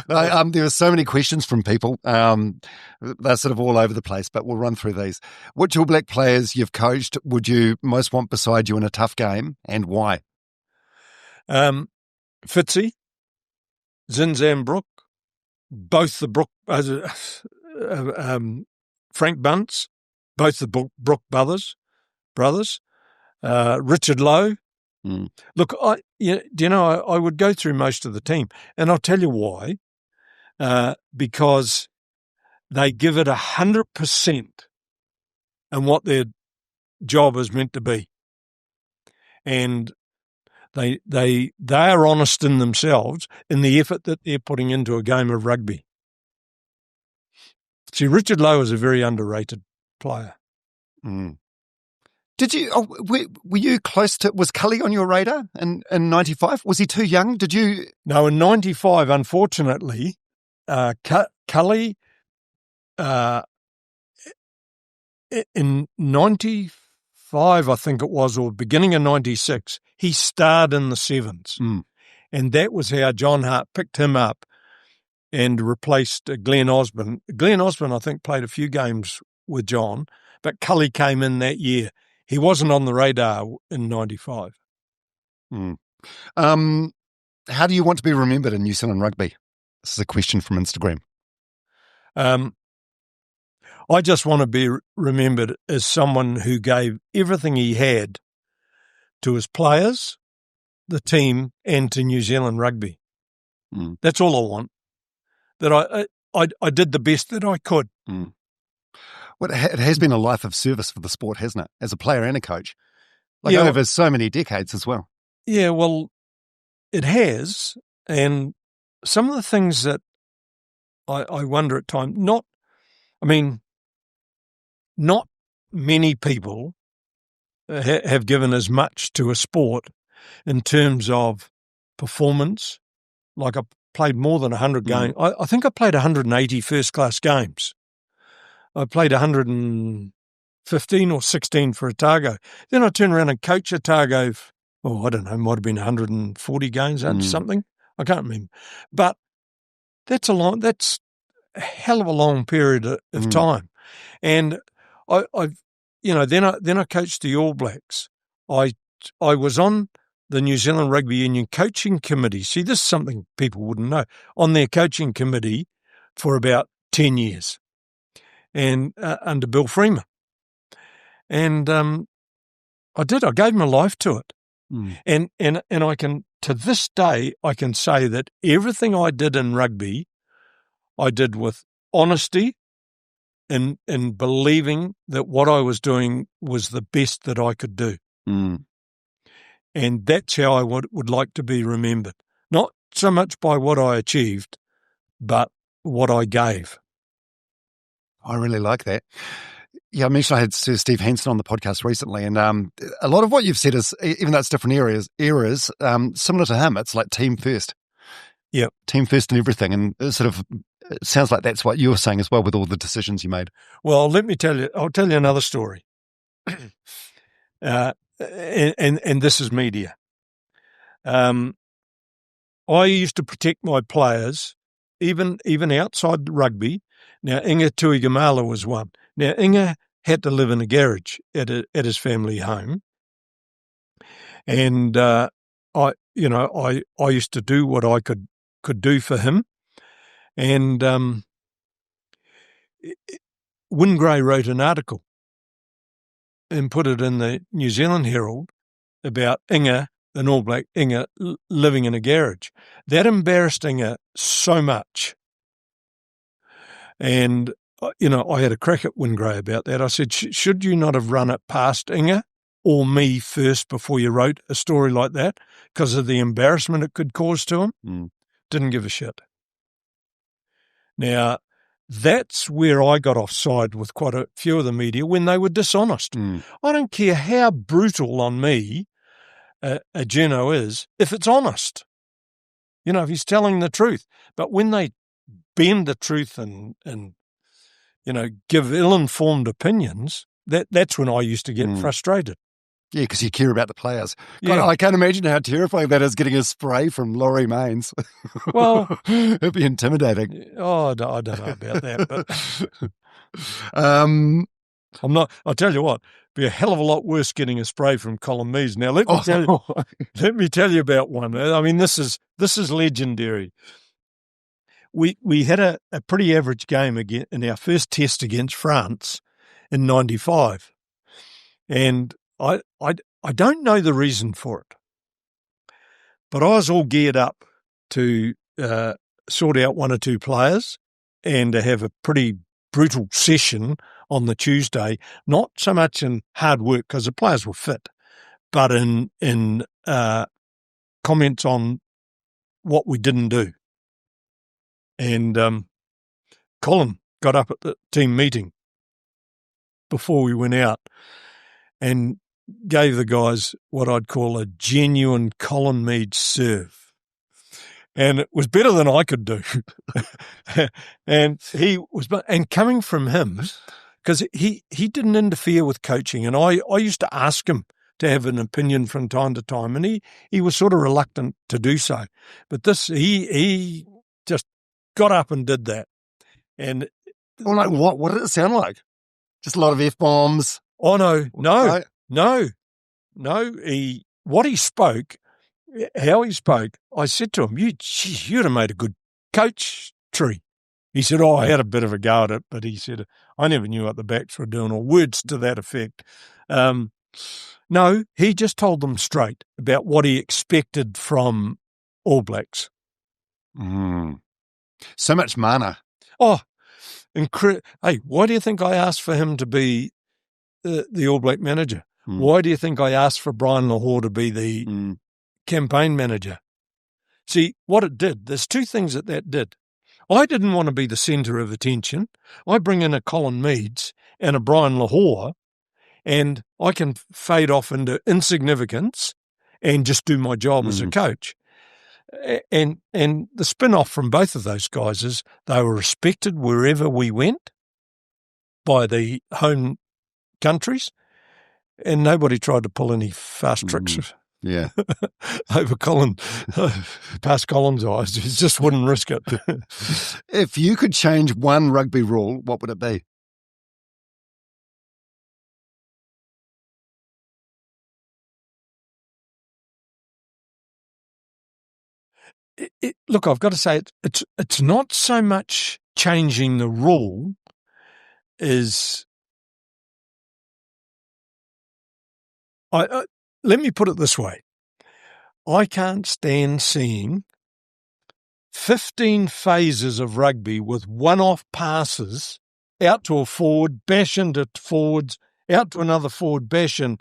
There were so many questions from people. They're sort of all over the place, but we'll run through these. Which All Black players you've coached would you most want beside you in a tough game, and why? Fitzy, Zinzan Brook, both the Brook, Frank Bunce, both the Brook brothers. Richard Lowe. Look, I would go through most of the team, and I'll tell you why. because they give it 100% and what their job is meant to be. And they are honest in themselves in the effort that they're putting into a game of rugby. See, Richard Lowe is a very underrated player. Mm. Did you? Oh, were you close to? Was Cully on your radar in '95? Was he too young? Did you? No, in '95, unfortunately, Cully. In '95, I think it was, or beginning of '96, he starred in the Sevens, and that was how John Hart picked him up and replaced Glenn Osborne. Glenn Osborne, I think, played a few games with John, but Cully came in that year. He wasn't on the radar in '95. How do you want to be remembered in New Zealand rugby? This is a question from Instagram. I just want to be remembered as someone who gave everything he had to his players, the team, and to New Zealand rugby. That's all I want. That I did the best that I could. Well, it has been a life of service for the sport, hasn't it? As a player and a coach, Yeah, over so many decades as well. Yeah, well, it has, and some of the things that I wonder at times. Not many people have given as much to a sport in terms of performance. Like I played more than 100 games. I think I played 180 first-class games. I played 115 or 16 for Otago. Then I turned around and coached Otago, I don't know, might have been 140 games or something. I can't remember. But that's a hell of a long period of time. And then I coached the All Blacks. I was on the New Zealand Rugby Union coaching committee. See, this is something people wouldn't know. On their coaching committee for about 10 years, and under Bill Freeman. And I gave my life to it. And I can, to this day, I can say that everything I did in rugby, I did with honesty and believing that what I was doing was the best that I could do. And that's how I would like to be remembered. Not so much by what I achieved, but what I gave. I really like that. Yeah, I mentioned I had Sir Steve Hansen on the podcast recently, and a lot of what you've said is, even though it's different eras, similar to him. It's like team first. Yeah, team first in everything, and it sounds like that's what you were saying as well with all the decisions you made. Well, let me tell you. I'll tell you another story. And this is media. I used to protect my players, even outside rugby. Now, Inga Tuigamala was one. Now, Inga had to live in a garage at his family home, and I used to do what I could do for him. And Wingray wrote an article and put it in the New Zealand Herald about Inga, an All Black Inga, living in a garage. That embarrassed Inga so much. And, I had a crack at Wingray about that. I said, should you not have run it past Inga or me first before you wrote a story like that because of the embarrassment it could cause to him? Didn't give a shit. Now, that's where I got offside with quite a few of the media when they were dishonest. I don't care how brutal on me a journo is if it's honest. If he's telling the truth. But when they bend the truth and give ill-informed opinions, that's when I used to get frustrated. Yeah, because you care about the players. Yeah. God, I can't imagine how terrifying that is, getting a spray from Laurie Mains. Well, it'd be intimidating. Oh, I don't know about that, but I'm not. I'll tell you what, it'd be a hell of a lot worse getting a spray from Colin Meads. Now let me tell you about one. I mean, this is legendary. We had a pretty average game again in our first test against France in '95, and I don't know the reason for it, but I was all geared up to sort out one or two players and to have a pretty brutal session on the Tuesday, not so much in hard work because the players were fit, but in comments on what we didn't do. And Colin got up at the team meeting before we went out and gave the guys what I'd call a genuine Colin Meads serve. And it was better than I could do. And coming from him, because he didn't interfere with coaching. And I used to ask him to have an opinion from time to time, and he was sort of reluctant to do so. But he just got up and did that. And what did it sound like? Just a lot of F-bombs? Oh, no. How he spoke, I said to him, you'd have made a good coach, Tree. He said, I had a bit of a go at it, but he said, I never knew what the backs were doing, or words to that effect. No, he just told them straight about what he expected from All Blacks. So much mana. Oh, hey, why do you think I asked for him to be the All Black manager? Why do you think I asked for Brian Lahore to be the campaign manager? See, what it did, there's two things that did. I didn't want to be the centre of attention. I bring in a Colin Meads and a Brian Lahore, and I can fade off into insignificance and just do my job as a coach. And the spin-off from both of those guys is they were respected wherever we went by the home countries, and nobody tried to pull any fast tricks Yeah. over past Colin's eyes. He just wouldn't risk it. If you could change one rugby rule, what would it be? Look, I've got to say, it's not so much changing the rule as let me put it this way. I can't stand seeing 15 phases of rugby with one-off passes out to a forward, bash into forwards, out to another forward, bash in.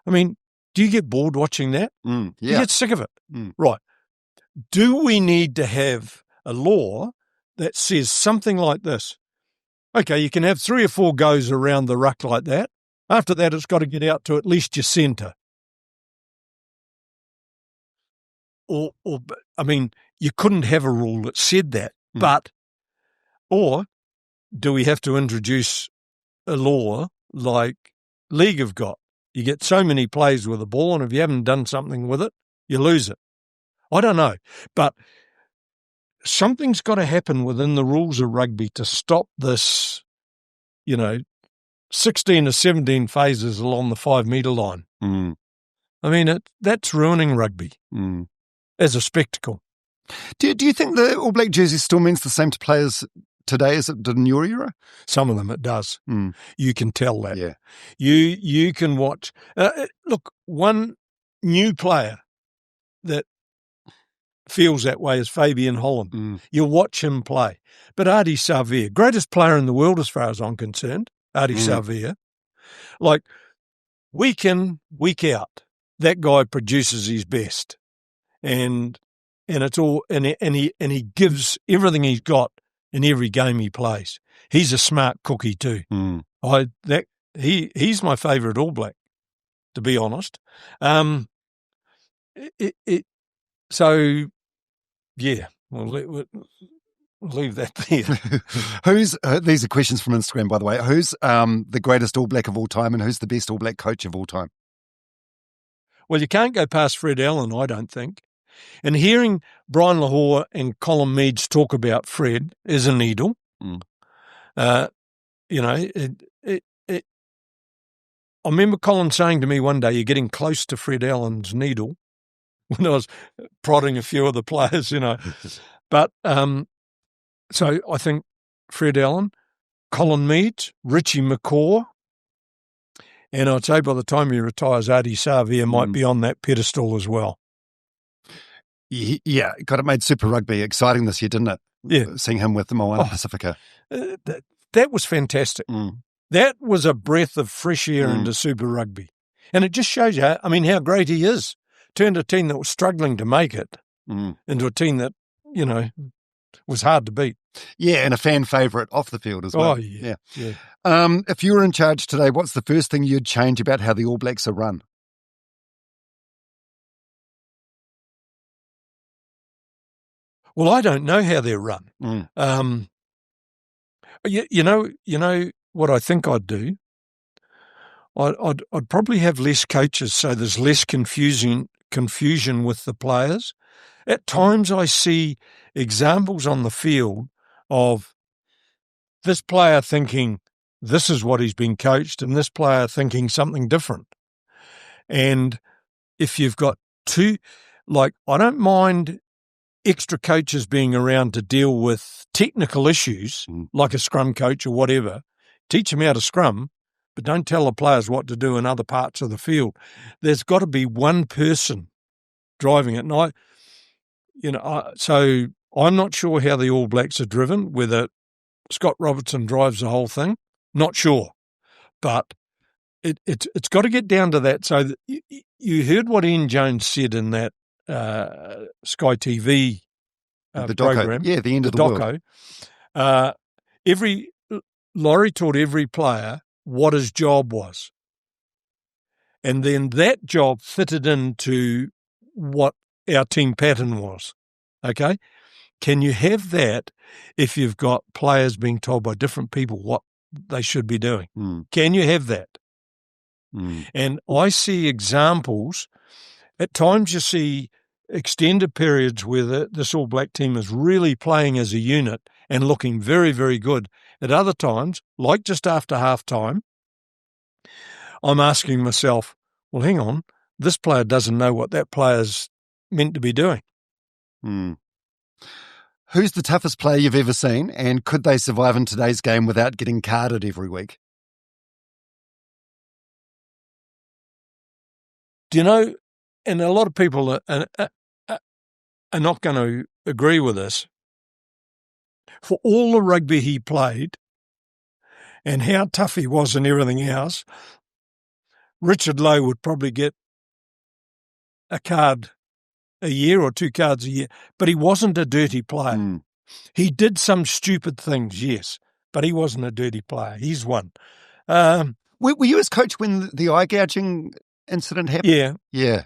I mean, do you get bored watching that? Yeah. You get sick of it. Right. Do we need to have a law that says something like this? Okay, you can have 3 or 4 goes around the ruck like that. After that, it's got to get out to at least your centre. Or I mean, you couldn't have a rule that said that. Or do we have to introduce a law like League have got? You get so many plays with the ball, and if you haven't done something with it, you lose it. I don't know, but something's got to happen within the rules of rugby to stop this, 16 or 17 phases along the 5 metre line. I mean, that's ruining rugby as a spectacle. Do you think the All Black jersey still means the same to players today as it did in your era? Some of them it does. You can tell that. Yeah. You can watch. Look, one new player that feels that way is Fabian Holland. You watch him play. But Ardie Savea, greatest player in the world as far as I'm concerned, Ardie Savea, like week in, week out, that guy produces his best. And it's all and he gives everything he's got in every game he plays. He's a smart cookie too. He's my favourite All Black, to be honest. So yeah, we'll leave that there. These are questions from Instagram, by the way. Who's the greatest All Black of all time, and who's the best All Black coach of all time? Well, you can't go past Fred Allen, I don't think. And hearing Brian Lahore and Colin Meads talk about Fred is a needle. I remember Colin saying to me one day, "You're getting close to Fred Allen's needle," when I was prodding a few of the players, But so I think Fred Allen, Colin Meads, Richie McCaw, and I'd say by the time he retires, Ardie Savea might be on that pedestal as well. Yeah, God, it made Super Rugby exciting this year, didn't it? Yeah. Seeing him with the Moana Pacifica. That was fantastic. That was a breath of fresh air into Super Rugby. And it just shows you, how great he is. Turned a team that was struggling to make it into a team that, was hard to beat. Yeah, and a fan favourite off the field as well. Oh, yeah. If you were in charge today, what's the first thing you'd change about how the All Blacks are run? Well, I don't know how they're run. You know what I think I'd do? I'd probably have less coaches so there's less confusion with the players. At times I see examples on the field of this player thinking this is what he's been coached and this player thinking something different. And if you've got two, I don't mind extra coaches being around to deal with technical issues, like a scrum coach or whatever. Teach them how to scrum, but don't tell the players what to do in other parts of the field. There's got to be one person driving it. And so I'm not sure how the All Blacks are driven, whether Scott Robertson drives the whole thing. Not sure. But it's got to get down to that. So you heard what Ian Jones said in that Sky TV the program. Doco. Yeah, the end of the world. Laurie taught every player what his job was. And then that job fitted into what our team pattern was. Okay? Can you have that if you've got players being told by different people what they should be doing? Can you have that? And I see examples. At times you see extended periods where this All Black team is really playing as a unit and looking very, very good. At other times, like just after half-time, I'm asking myself, well, hang on, this player doesn't know what that player's meant to be doing. Who's the toughest player you've ever seen, and could they survive in today's game without getting carded every week? Do you know, and a lot of people are not going to agree with this, for all the rugby he played and how tough he was and everything else, Richard Lowe would probably get a card a year or 2 cards a year, but he wasn't a dirty player. He did some stupid things, yes, but he wasn't a dirty player. He's one. Were you his coach when the eye gouging incident happened? Yeah.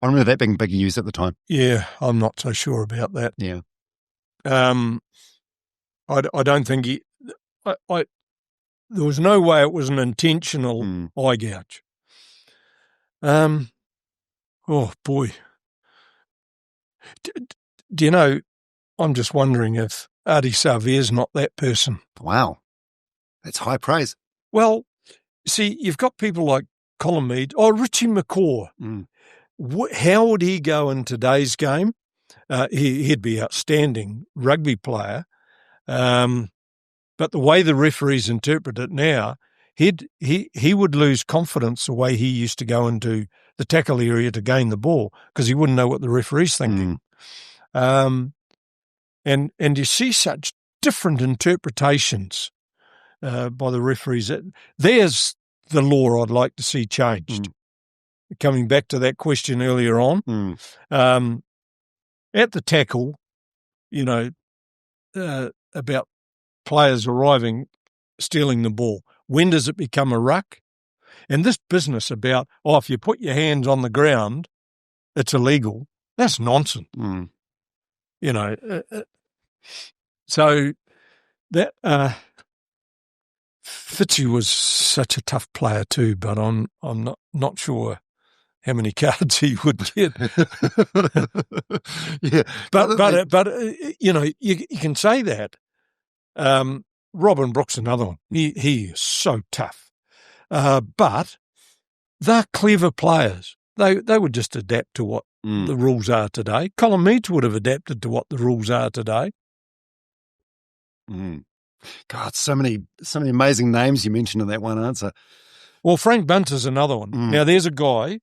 I remember that being big news at the time. Yeah, I'm not so sure about that. Yeah. I don't think there was no way it was an intentional eye gouge. Oh, boy. Do you know, I'm just wondering if Ardie Savaire's not that person. Wow. That's high praise. Well, see, you've got people like Colin Meads. Oh, Richie McCaw. How would he go in today's game? He'd be outstanding rugby player. But the way the referees interpret it now, he would lose confidence the way he used to go into the tackle area to gain the ball because he wouldn't know what the referee's thinking. And you see such different interpretations by the referees. There's the law I'd like to see changed. Coming back to that question earlier on, at the tackle, about players arriving, stealing the ball. When does it become a ruck? And this business about, if you put your hands on the ground, it's illegal. That's nonsense. So that Fitzy was such a tough player too, but I'm not sure how many cards he would get. Yeah, but you can say that. Robin Brooks, another one. He is so tough. But they're clever players. They would just adapt to what the rules are today. Colin Meads would have adapted to what the rules are today. God, so many amazing names you mentioned in that one answer. Well, Frank Bunter's another one. Now, there's a guy,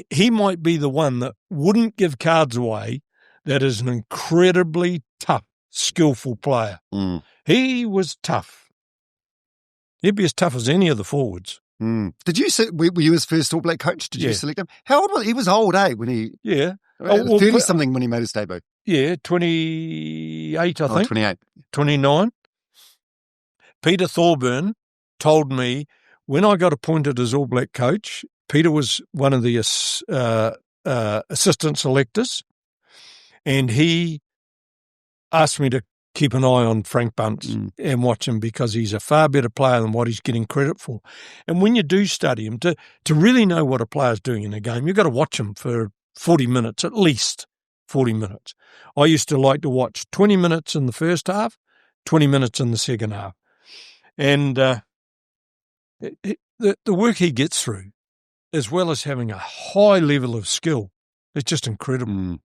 he might be the one that wouldn't give cards away that is an incredibly tough, skillful player. He was tough. He'd be as tough as any of the forwards. Did you were you his first All Black coach? Did you select him? How old was he? He was old, when he... Yeah. 30-something when he made his debut. Yeah, 28, I think. 28. 29. Peter Thorburn told me when I got appointed as All Black coach, Peter was one of the assistant selectors, and he asked me to keep an eye on Frank Bunce and watch him because he's a far better player than what he's getting credit for. And when you do study him, to really know what a player's doing in a game, you've got to watch him for 40 minutes, at least 40 minutes. I used to like to watch 20 minutes in the first half, 20 minutes in the second half. And the work he gets through, as well as having a high level of skill, it's just incredible.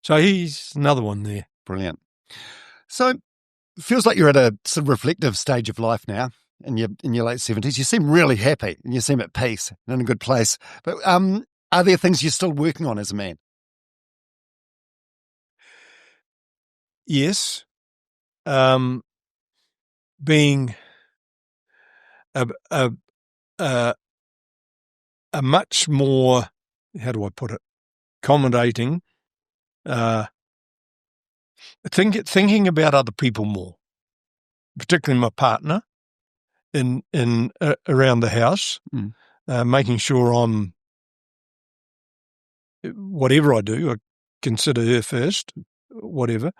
So he's another one there. Brilliant. So it feels like you're at a sort of reflective stage of life now in your late 70s. You seem really happy and you seem at peace and in a good place. But are there things you're still working on as a man? Yes. Being a much more, how do I put it, accommodating, thinking about other people more, particularly my partner in around the house, making sure I'm, whatever I do, I consider her first, whatever.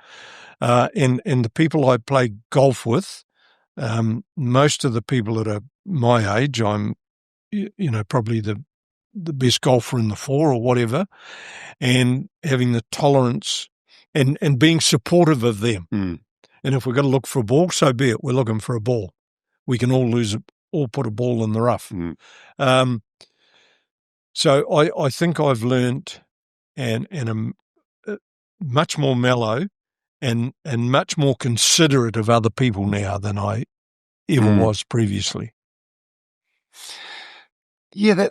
And the people I play golf with, most of the people that are my age, I'm, probably the best golfer in the four or whatever, and having the tolerance and being supportive of them. And if we've got to look for a ball, so be it. We're looking for a ball. We can all put a ball in the rough. So I think I've learnt and am much more mellow and much more considerate of other people now than I ever was previously. Yeah,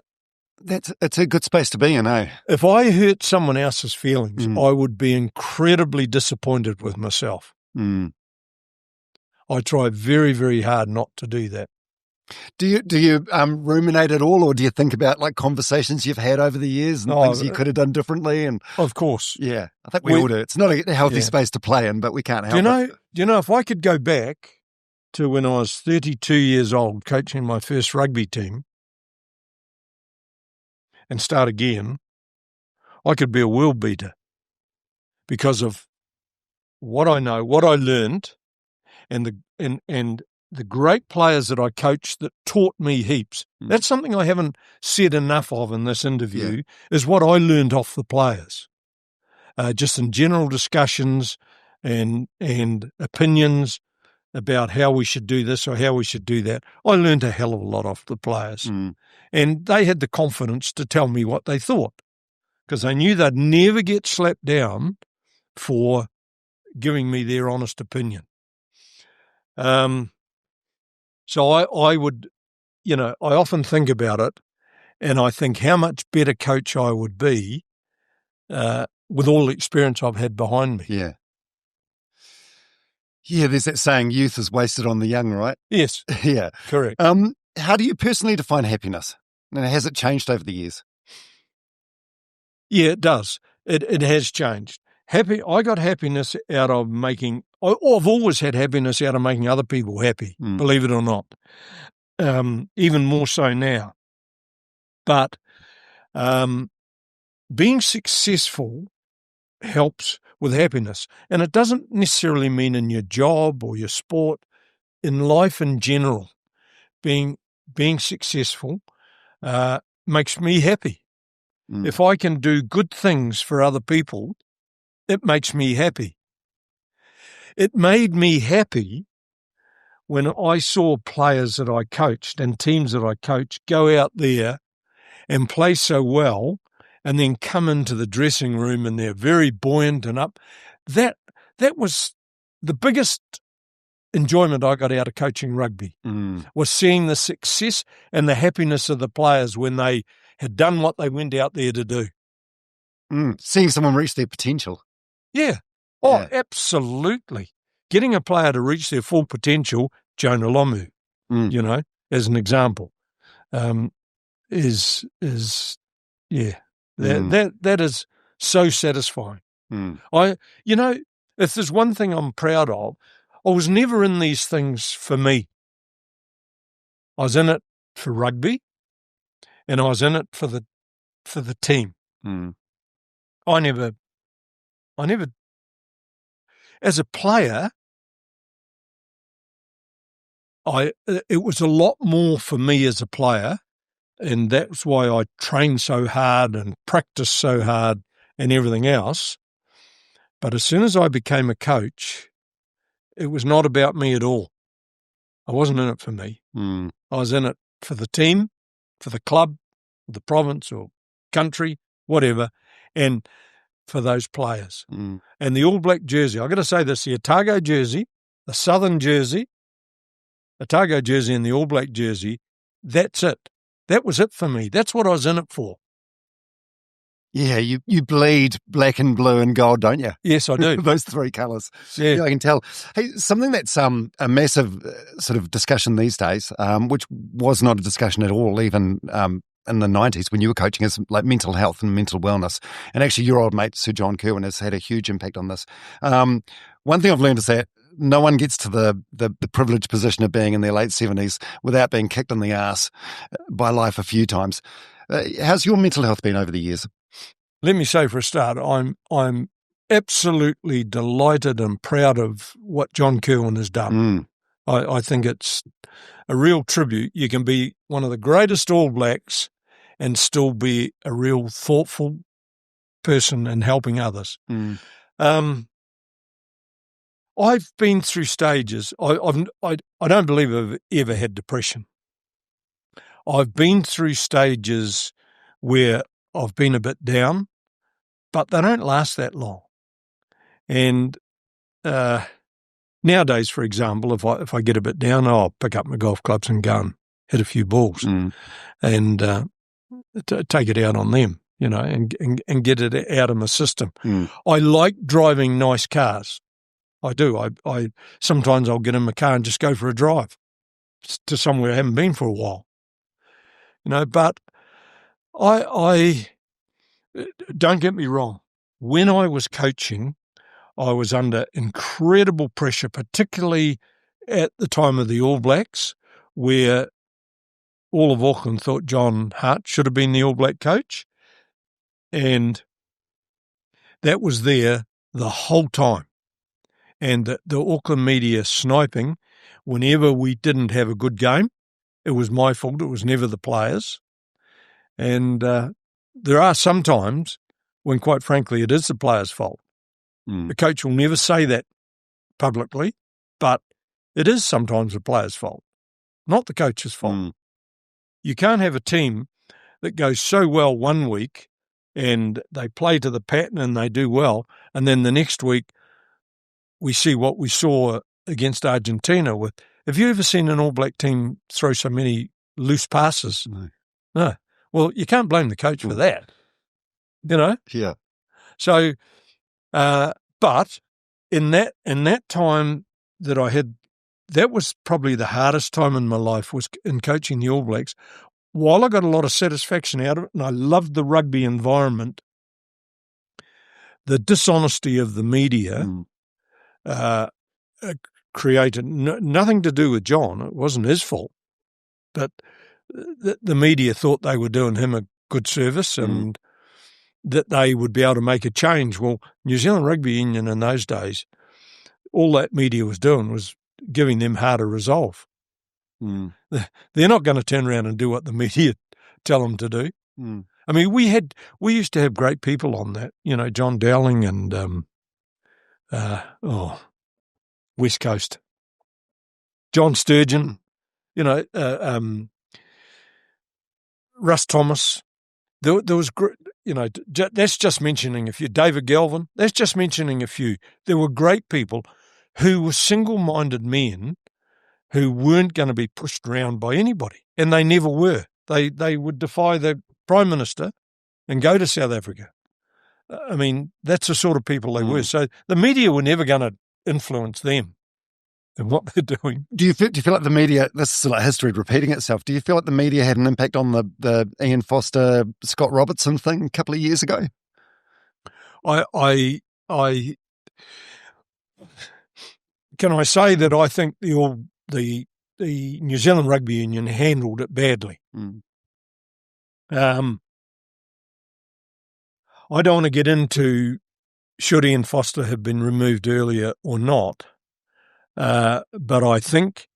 it's a good space to be in, eh? If I hurt someone else's feelings, I would be incredibly disappointed with myself. I try very, very hard not to do that. Do you ruminate at all, or do you think about like conversations you've had over the years and things you could have done differently? And of course, yeah, I think we all do. It's not a healthy space to play in, but we can't help it. Do you know? If I could go back to when I was 32 years old, coaching my first rugby team, and start again, I could be a world beater because of what I know, what I learned, and the great players that I coached that taught me heaps. That's something I haven't said enough of in this interview, is what I learned off the players. Just in general discussions and opinions about how we should do this or how we should do that. I learned a hell of a lot off the players. And they had the confidence to tell me what they thought because they knew they'd never get slapped down for giving me their honest opinion. So I would, I often think about it and I think how much better coach I would be with all the experience I've had behind me. Yeah. Yeah, there's that saying, youth is wasted on the young, right? Yes. Yeah. Correct. How do you personally define happiness? And has it changed over the years? Yeah, it does. It has changed. I got happiness out of I've always had happiness out of making other people happy, believe it or not. Even more so now. But being successful helps with happiness. And it doesn't necessarily mean in your job or your sport, in life in general. Being successful makes me happy. If I can do good things for other people, it makes me happy. It made me happy when I saw players that I coached and teams that I coached go out there and play so well and then come into the dressing room and they're very buoyant and up. That was the biggest enjoyment I got out of coaching rugby, was seeing the success and the happiness of the players when they had done what they went out there to do. Seeing someone reach their potential. Yeah. Oh, Yeah. absolutely. Getting a player to reach their full potential, Jonah Lomu, you know, as an example, is that is so satisfying. If there's one thing I'm proud of, I was never in these things for me. I was in it for rugby, and I was in it for the team. I never, as a player, it was a lot more for me as a player, and that's why I trained so hard and practiced so hard and everything else. But as soon as I became a coach, it was not about me at all. I wasn't in it for me. I was in it for the team, for the club, the province or country, whatever, and for those players. And the All Black jersey, I've got to say this, the Otago jersey, the Southern jersey, Otago jersey and the All Black jersey, that's it. That was it for me. That's what I was in it for. Yeah, you bleed black and blue and gold, don't you? Yes, I do. Those three colours. Yeah, I can tell. Hey, something that's a massive sort of discussion these days, which was not a discussion at all even in the 90s when you were coaching, is like mental health and mental wellness. And actually your old mate, Sir John Kirwan, has had a huge impact on this. One thing I've learned is that no one gets to the privileged position of being in their late 70s without being kicked in the ass by life a few times. How's your mental health been over the years? Let me say for a start, I'm absolutely delighted and proud of what John Kirwan has done. I think it's a real tribute. You can be one of the greatest All Blacks and still be a real thoughtful person and helping others. I've been through stages. I don't believe I've ever had depression. I've been through stages where I've been a bit down, but they don't last that long. And nowadays, for example, if I get a bit down, I'll pick up my golf clubs and go and hit a few balls and take it out on them, you know, and get it out of my system. I like driving nice cars. I do. I sometimes I'll get in my car and just go for a drive to somewhere I haven't been for a while. You know, but I don't get me wrong. When I was coaching, I was under incredible pressure, particularly at the time of the All Blacks, where all of Auckland thought John Hart should have been the All Black coach. And that was there the whole time. And the Auckland media sniping, whenever we didn't have a good game, it was my fault. It was never the players. And there are some times when, quite frankly, it is the players' fault. The coach will never say that publicly, but it is sometimes the players' fault, not the coach's fault. You can't have a team that goes so well one week and they play to the pattern and they do well, and then the next week we see what we saw against Argentina. Have you ever seen an All Black team throw so many loose passes? No. Well, you can't blame the coach for that, you know? Yeah. So, but in that time that I had, that was probably the hardest time in my life, was in coaching the All Blacks. While I got a lot of satisfaction out of it and I loved the rugby environment, the dishonesty of the media created nothing to do with John. It wasn't his fault, but the media thought they were doing him a good service and that they would be able to make a change. Well, New Zealand Rugby Union in those days, all that media was doing was giving them harder resolve. They're not going to turn around and do what the media tell them to do. I mean, we used to have great people on that, you know, John Dowling and West Coast, John Sturgeon, you know, Russ Thomas. There was, you know, that's just mentioning a few. David Galvin, that's just mentioning a few. There were great people who were single-minded men who weren't going to be pushed around by anybody, and they never were. They would defy the Prime Minister and go to South Africa. I mean, that's the sort of people they were. So the media were never going to influence them and what they're doing. Do you feel like the media, this is like history repeating itself, do you feel like the media had an impact on the Ian Foster, Scott Robertson thing a couple of years ago? I can I say that I think the New Zealand Rugby Union handled it badly. I don't want to get into should Ian Foster have been removed earlier or not, but I think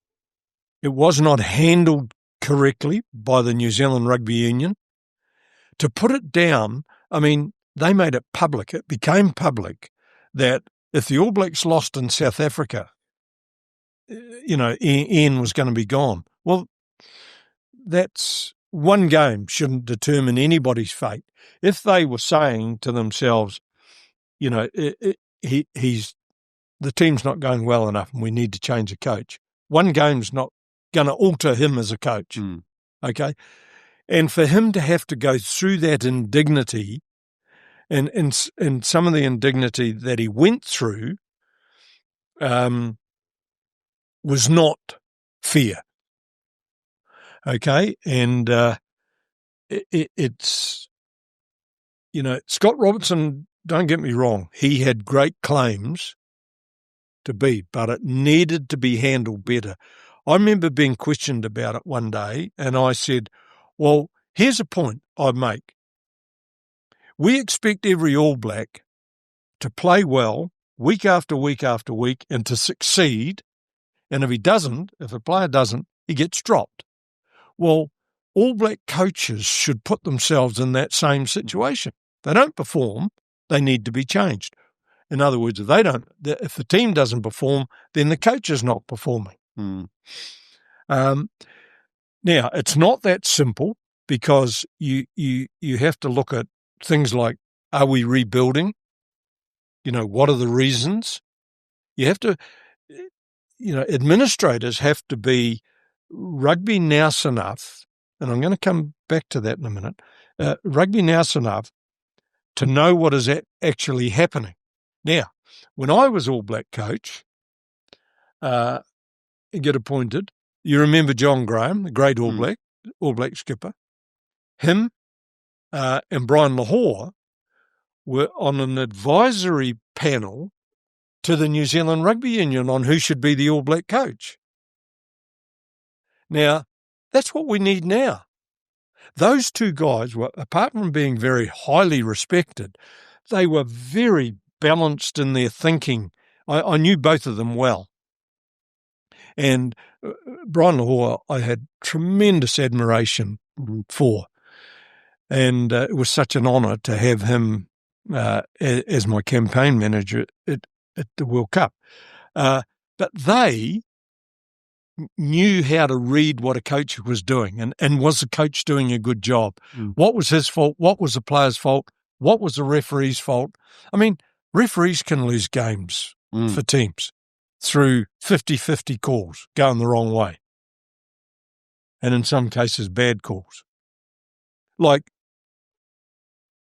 it was not handled correctly by the New Zealand Rugby Union. To put it down, I mean, they made it public. It became public that if the All Blacks lost in South Africa, Ian was going to be gone. Well, that's one game shouldn't determine anybody's fate. If they were saying to themselves, the team's not going well enough and we need to change a coach, one game's not going to alter him as a coach, okay? And for him to have to go through that indignity and some of the indignity that he went through was not fair, okay? And it's, Scott Robertson, don't get me wrong, he had great claims to be, but it needed to be handled better. I remember being questioned about it one day, and I said, well, here's a point I make. We expect every All Black to play well week after week after week and to succeed, and if a player doesn't, he gets dropped. Well, All Black coaches should put themselves in that same situation. If they don't perform, they need to be changed. In other words, if the team doesn't perform, then the coach is not performing. Now, it's not that simple because you have to look at things like, are we rebuilding? What are the reasons? You have to, administrators have to be rugby nous enough, and I'm going to come back to that in a minute, rugby nous enough to know what is actually happening. Now, when I was All Black coach, get appointed, you remember John Graham, the great All Black skipper, him and Brian Lahore were on an advisory panel to the New Zealand Rugby Union on who should be the All Black coach. Now, that's what we need now. Those two guys were, apart from being very highly respected, they were very balanced in their thinking. I knew both of them well. And Brian Lahore, I had tremendous admiration for. And it was such an honour to have him as my campaign manager at the World Cup. But they knew how to read what a coach was doing and was the coach doing a good job. What was his fault? What was the player's fault? What was the referee's fault? I mean, referees can lose games for teams through 50-50 calls going the wrong way. And in some cases, bad calls. Like,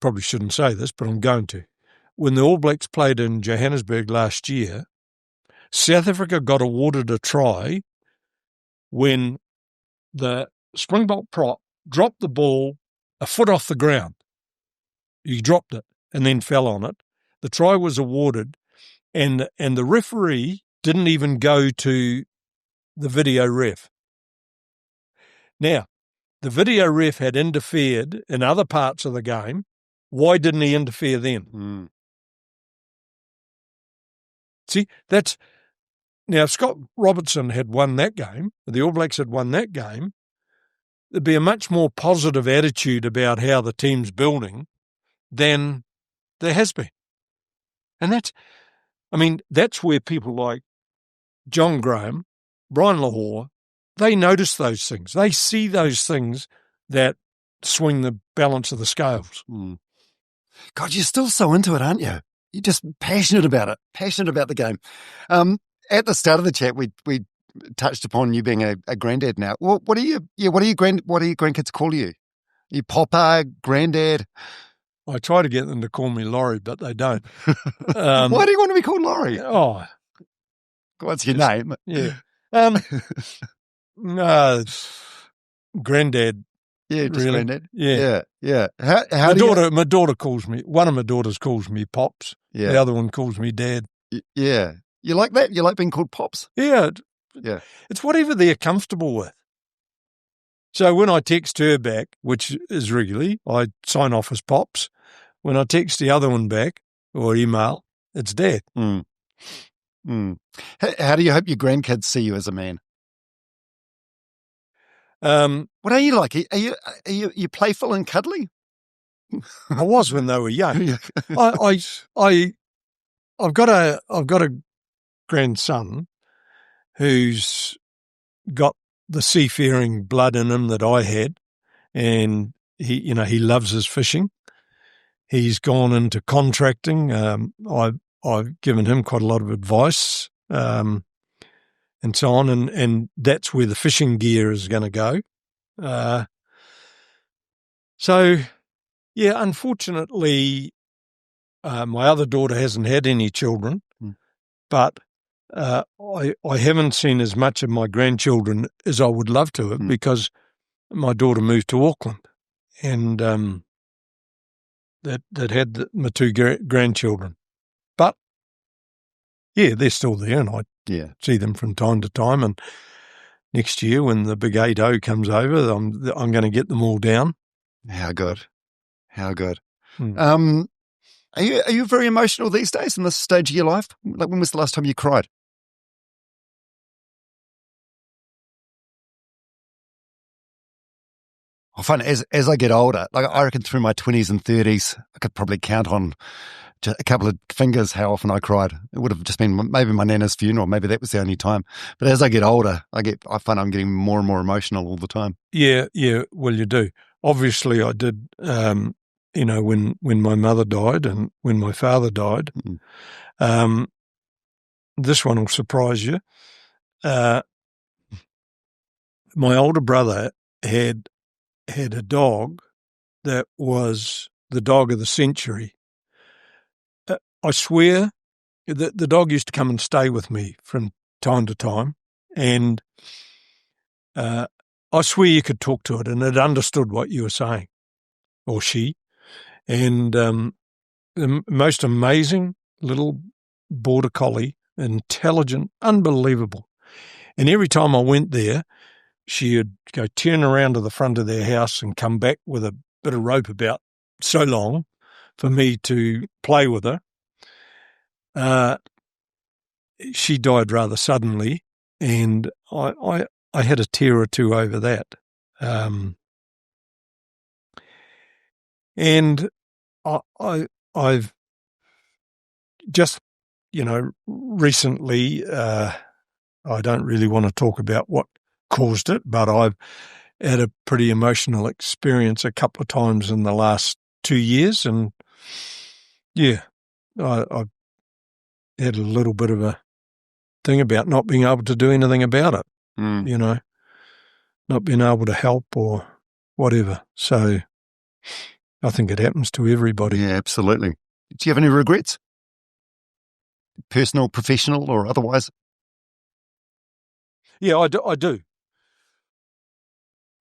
probably shouldn't say this, but I'm going to. When the All Blacks played in Johannesburg last year, South Africa got awarded a try when the Springbok prop dropped the ball a foot off the ground. He dropped it and then fell on it. The try was awarded, and the referee didn't even go to the video ref. Now, the video ref had interfered in other parts of the game. Why didn't he interfere then? See, now if Scott Robertson had won that game, the All Blacks had won that game, there'd be a much more positive attitude about how the team's building than there has been. And that's where people like John Graham, Brian Lahore, they notice those things. They see those things that swing the balance of the scales. God, you're still so into it, aren't you? You're just passionate about it, passionate about the game. At the start of the chat, we touched upon you being a granddad now. What do your grandkids call you? You papa, granddad? I try to get them to call me Laurie, but they don't. Why do you want to be called Laurie? Oh, What's your name? yeah. No, Granddad. Yeah, just really? Granddad. Yeah. Yeah. How do you? My daughter calls me. One of my daughters calls me Pops. Yeah. The other one calls me Dad. Yeah. You like that? You like being called Pops? Yeah. Yeah. It's whatever they're comfortable with. So when I text her back, which is regularly, I sign off as Pops. When I text the other one back or email, it's Dad. Mm. Mm. How do you hope your grandkids see you as a man? What are you like? Are you playful and cuddly? I was when they were young. Yeah. I've got a grandson who's got the seafaring blood in him that I had, and he loves his fishing. He's gone into contracting. I've given him quite a lot of advice, and so on, and that's where the fishing gear is going to go. So, yeah, unfortunately, my other daughter hasn't had any children, but I haven't seen as much of my grandchildren as I would love to have because my daughter moved to Auckland, and that had my two grandchildren. But yeah, they're still there, and I see them from time to time. And next year, when the big 8-0 comes over, I'm going to get them all down. How good. Are you very emotional these days in this stage of your life? Like, when was the last time you cried? I find as I get older, like I reckon through my 20s and 30s, I could probably count on just a couple of fingers how often I cried. It would have just been maybe my nana's funeral. Maybe that was the only time. But as I get older, I find I'm getting more and more emotional all the time. Yeah. Well, you do. Obviously, I did. When my mother died and when my father died. This one will surprise you. My older brother had a dog that was the dog of the century. I swear that the dog used to come and stay with me from time to time, and I swear you could talk to it and it understood what you were saying, or she. And the most amazing little border collie, intelligent, unbelievable. And every time I went there, she would go turn around to the front of their house and come back with a bit of rope about so long for me to play with her. She died rather suddenly, and I had a tear or two over that. And I've just, recently, I don't really want to talk about what caused it, but I've had a pretty emotional experience a couple of times in the last 2 years, and yeah, I've had a little bit of a thing about not being able to do anything about it, not being able to help or whatever. So I think it happens to everybody. Yeah, absolutely. Do you have any regrets? Personal, professional, or otherwise? Yeah, I do.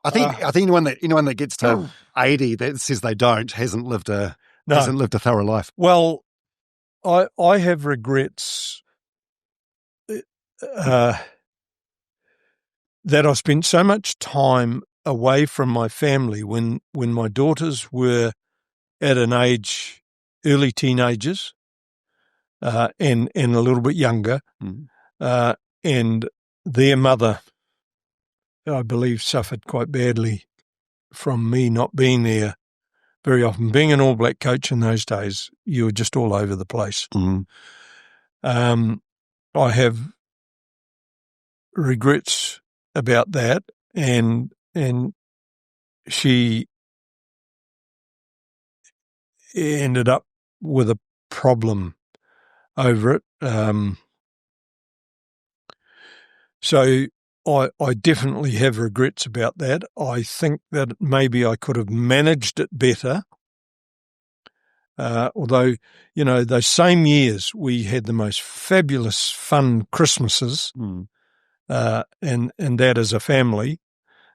I think anyone that gets to 80 that says they don't hasn't lived a thorough life. Well, I have regrets that I spent so much time away from my family when my daughters were at an age, early teenagers, and a little bit younger, and their mother, I believe, suffered quite badly from me not being there very often. Being an All Black coach in those days, you were just all over the place. I have regrets about that, and she ended up with a problem over it. So I definitely have regrets about that. I think that maybe I could have managed it better Although, those same years we had the most fabulous fun Christmases, and that as a family.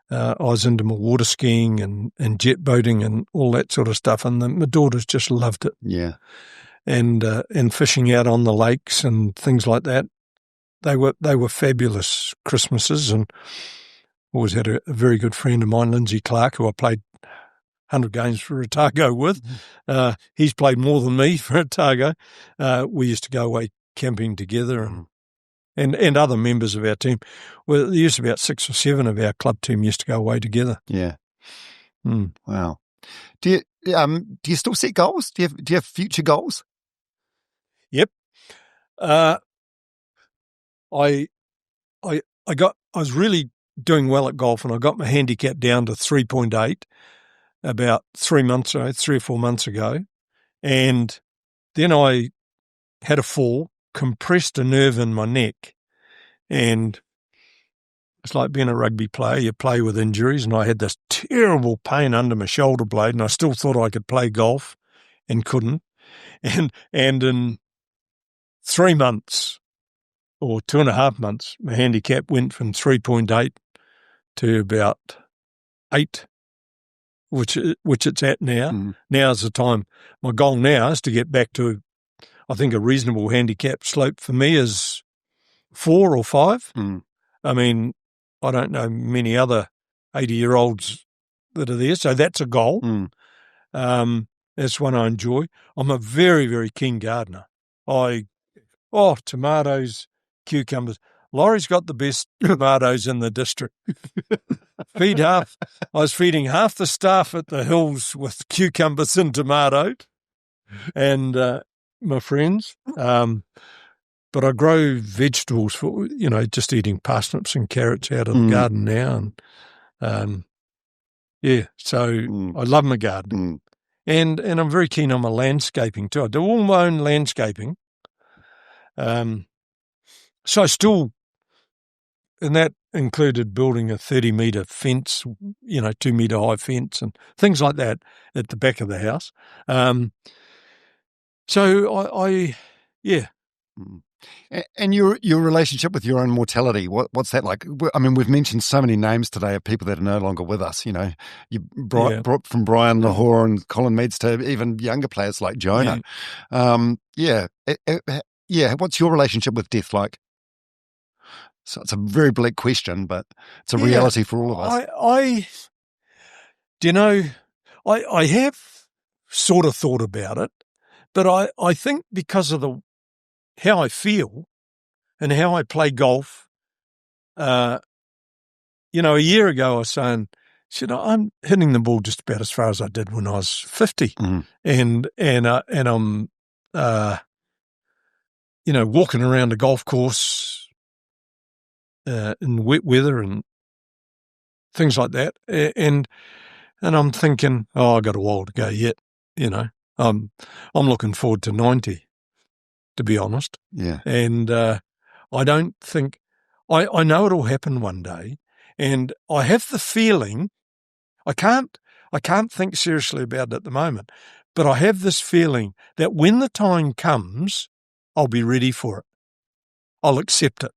I was into my water skiing and jet boating and all that sort of stuff, and my daughters just loved it. Yeah. And fishing out on the lakes and things like that. They were fabulous Christmases, and always had a very good friend of mine, Lindsay Clark, who I played 100 games for Otago with. He's played more than me for Otago. We used to go away camping together, and other members of our team. Well, there used to be about 6 or 7 of our club team used to go away together. Yeah. Wow. Do you still set goals? Do you have future goals? Yep. I was really doing well at golf, and I got my handicap down to 3.8 about 3 or 4 months ago, and then I had a fall, compressed a nerve in my neck, and it's like being a rugby player. You play with injuries, and I had this terrible pain under my shoulder blade, and I still thought I could play golf and couldn't. And in 3 months or 2.5 months, my handicap went from 3.8 to about 8, which it's at now. Now's the time. My goal now is to get back to, I think, a reasonable handicap slope for me is 4 or 5. I mean, I don't know many other 80-year-olds that are there, so that's a goal. That's one I enjoy. I'm a very, very keen gardener. Tomatoes, cucumbers. Laurie's got the best tomatoes in the district. I was feeding half the staff at the hills with cucumbers and tomatoes, and my friends. But I grow vegetables for, just eating parsnips and carrots out of the garden now. And, so I love my garden. And I'm very keen on my landscaping too. I do all my own landscaping. So I still, and that included building a 30-metre fence, 2-metre high fence and things like that at the back of the house. So And your relationship with your own mortality, what's that like? I mean, we've mentioned so many names today of people that are no longer with us. You brought from Brian Lahore and Colin Meads to even younger players like Jonah. What's your relationship with death like? So it's a very bleak question, but it's a reality for all of us. I have sort of thought about it, but I think because of how I feel and how I play golf, a year ago I was saying, I'm hitting the ball just about as far as I did when I was 50, and I'm walking around a golf course in wet weather and things like that, and I'm thinking, I got a while to go yet. I'm looking forward to 90. To be honest. Yeah. And I don't think I know it'll happen one day, and I have the feeling I can't think seriously about it at the moment, but I have this feeling that when the time comes, I'll be ready for it. I'll accept it.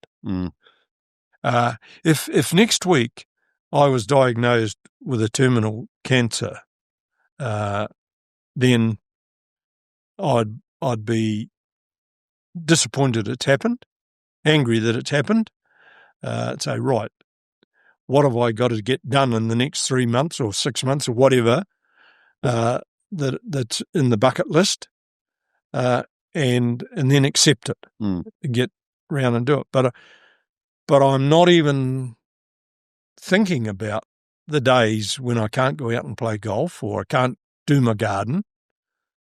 If next week I was diagnosed with a terminal cancer, then I'd be disappointed it's happened, angry that it's happened, say, right, what have I got to get done in the next 3 months or 6 months or whatever that's in the bucket list, and then accept it, and get round and do it. But I'm not even thinking about the days when I can't go out and play golf or I can't do my garden.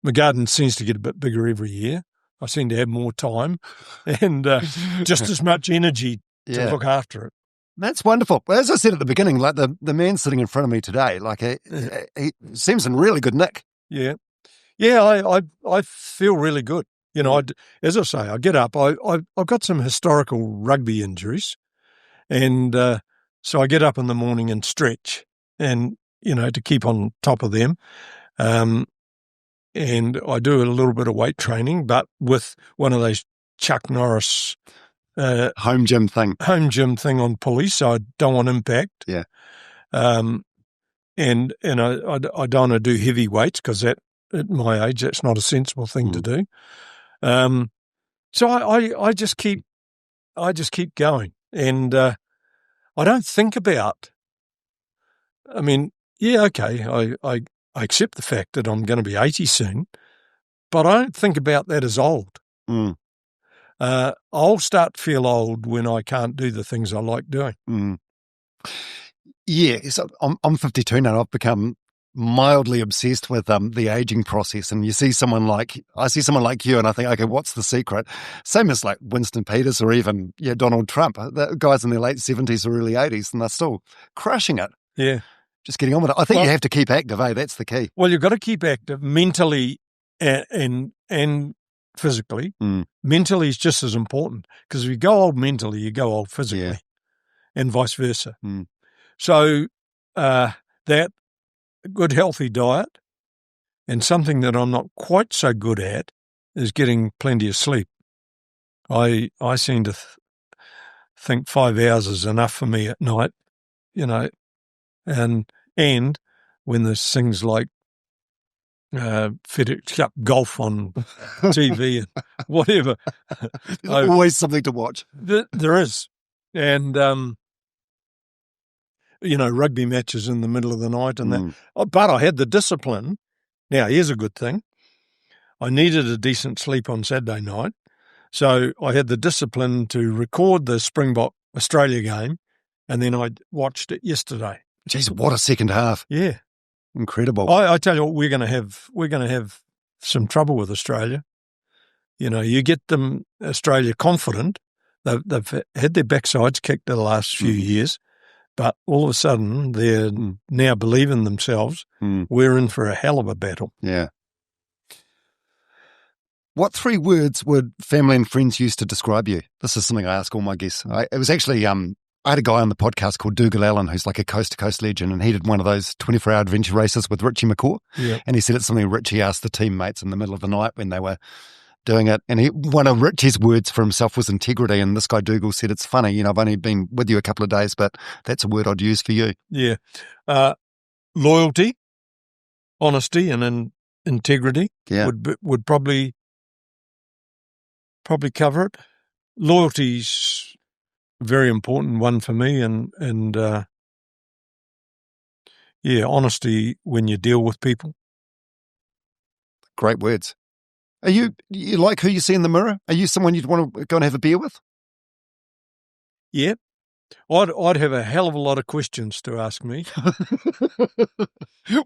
My garden seems to get a bit bigger every year. I seem to have more time and just as much energy to look after it. That's wonderful. Well, as I said at the beginning, like the man sitting in front of me today, like he seems in really good nick. Yeah. I feel really good. As I say, I get up. I've got some historical rugby injuries, and so I get up in the morning and stretch, and to keep on top of them. and I do a little bit of weight training, but with one of those Chuck Norris home gym thing on pulleys, so I don't want impact. Yeah. And I don't want to do heavy weights because at my age that's not a sensible thing to do. So I just keep going, and I don't think about. I mean, yeah, okay, I accept the fact that I'm going to be 80 soon, but I don't think about that as old. I'll start to feel old when I can't do the things I like doing. Yeah, so I'm 52 now. I've become mildly obsessed with the aging process, and I see someone like you, and I think, okay, what's the secret? Same as like Winston Peters or even Donald Trump. The guys in their late 70s or early 80s, and they're still crushing it. Yeah, just getting on with it. I think you have to keep active. That's the key. Well, you've got to keep active mentally and physically. Mentally is just as important, because if you go old mentally, you go old physically, and vice versa. So that good healthy diet, and something that I'm not quite so good at is getting plenty of sleep. I seem to think 5 hours is enough for me at night, and when there's things like FedEx Cup golf on TV and whatever. There's always something to watch. There is. And, rugby matches in the middle of the night and that. But I had the discipline. Now, here's a good thing. I needed a decent sleep on Saturday night. So I had the discipline to record the Springbok Australia game, and then I watched it yesterday. Jeez, what a second half. Yeah. Incredible. I tell you what, we're going to have some trouble with Australia. You get them, Australia, confident. They've had their backsides kicked the last few years, but all of a sudden they're now believing themselves. We're in for a hell of a battle. Yeah. What 3 words would family and friends use to describe you? This is something I ask all my guests. It was actually I had a guy on the podcast called Dougal Allen, who's like a coast-to-coast legend, and he did one of those 24-hour adventure races with Richie McCaw. Yeah. And he said it's something Richie asked the teammates in the middle of the night when they were doing it. And one of Richie's words for himself was integrity, and this guy Dougal said, it's funny, I've only been with you a couple of days, but that's a word I'd use for you. Yeah. Loyalty, honesty, and integrity would probably cover it. Loyalty's very important one for me, and honesty when you deal with people. Great words. Are you like who you see in the mirror? Are you someone you'd want to go and have a beer with? Yeah, I'd have a hell of a lot of questions to ask me.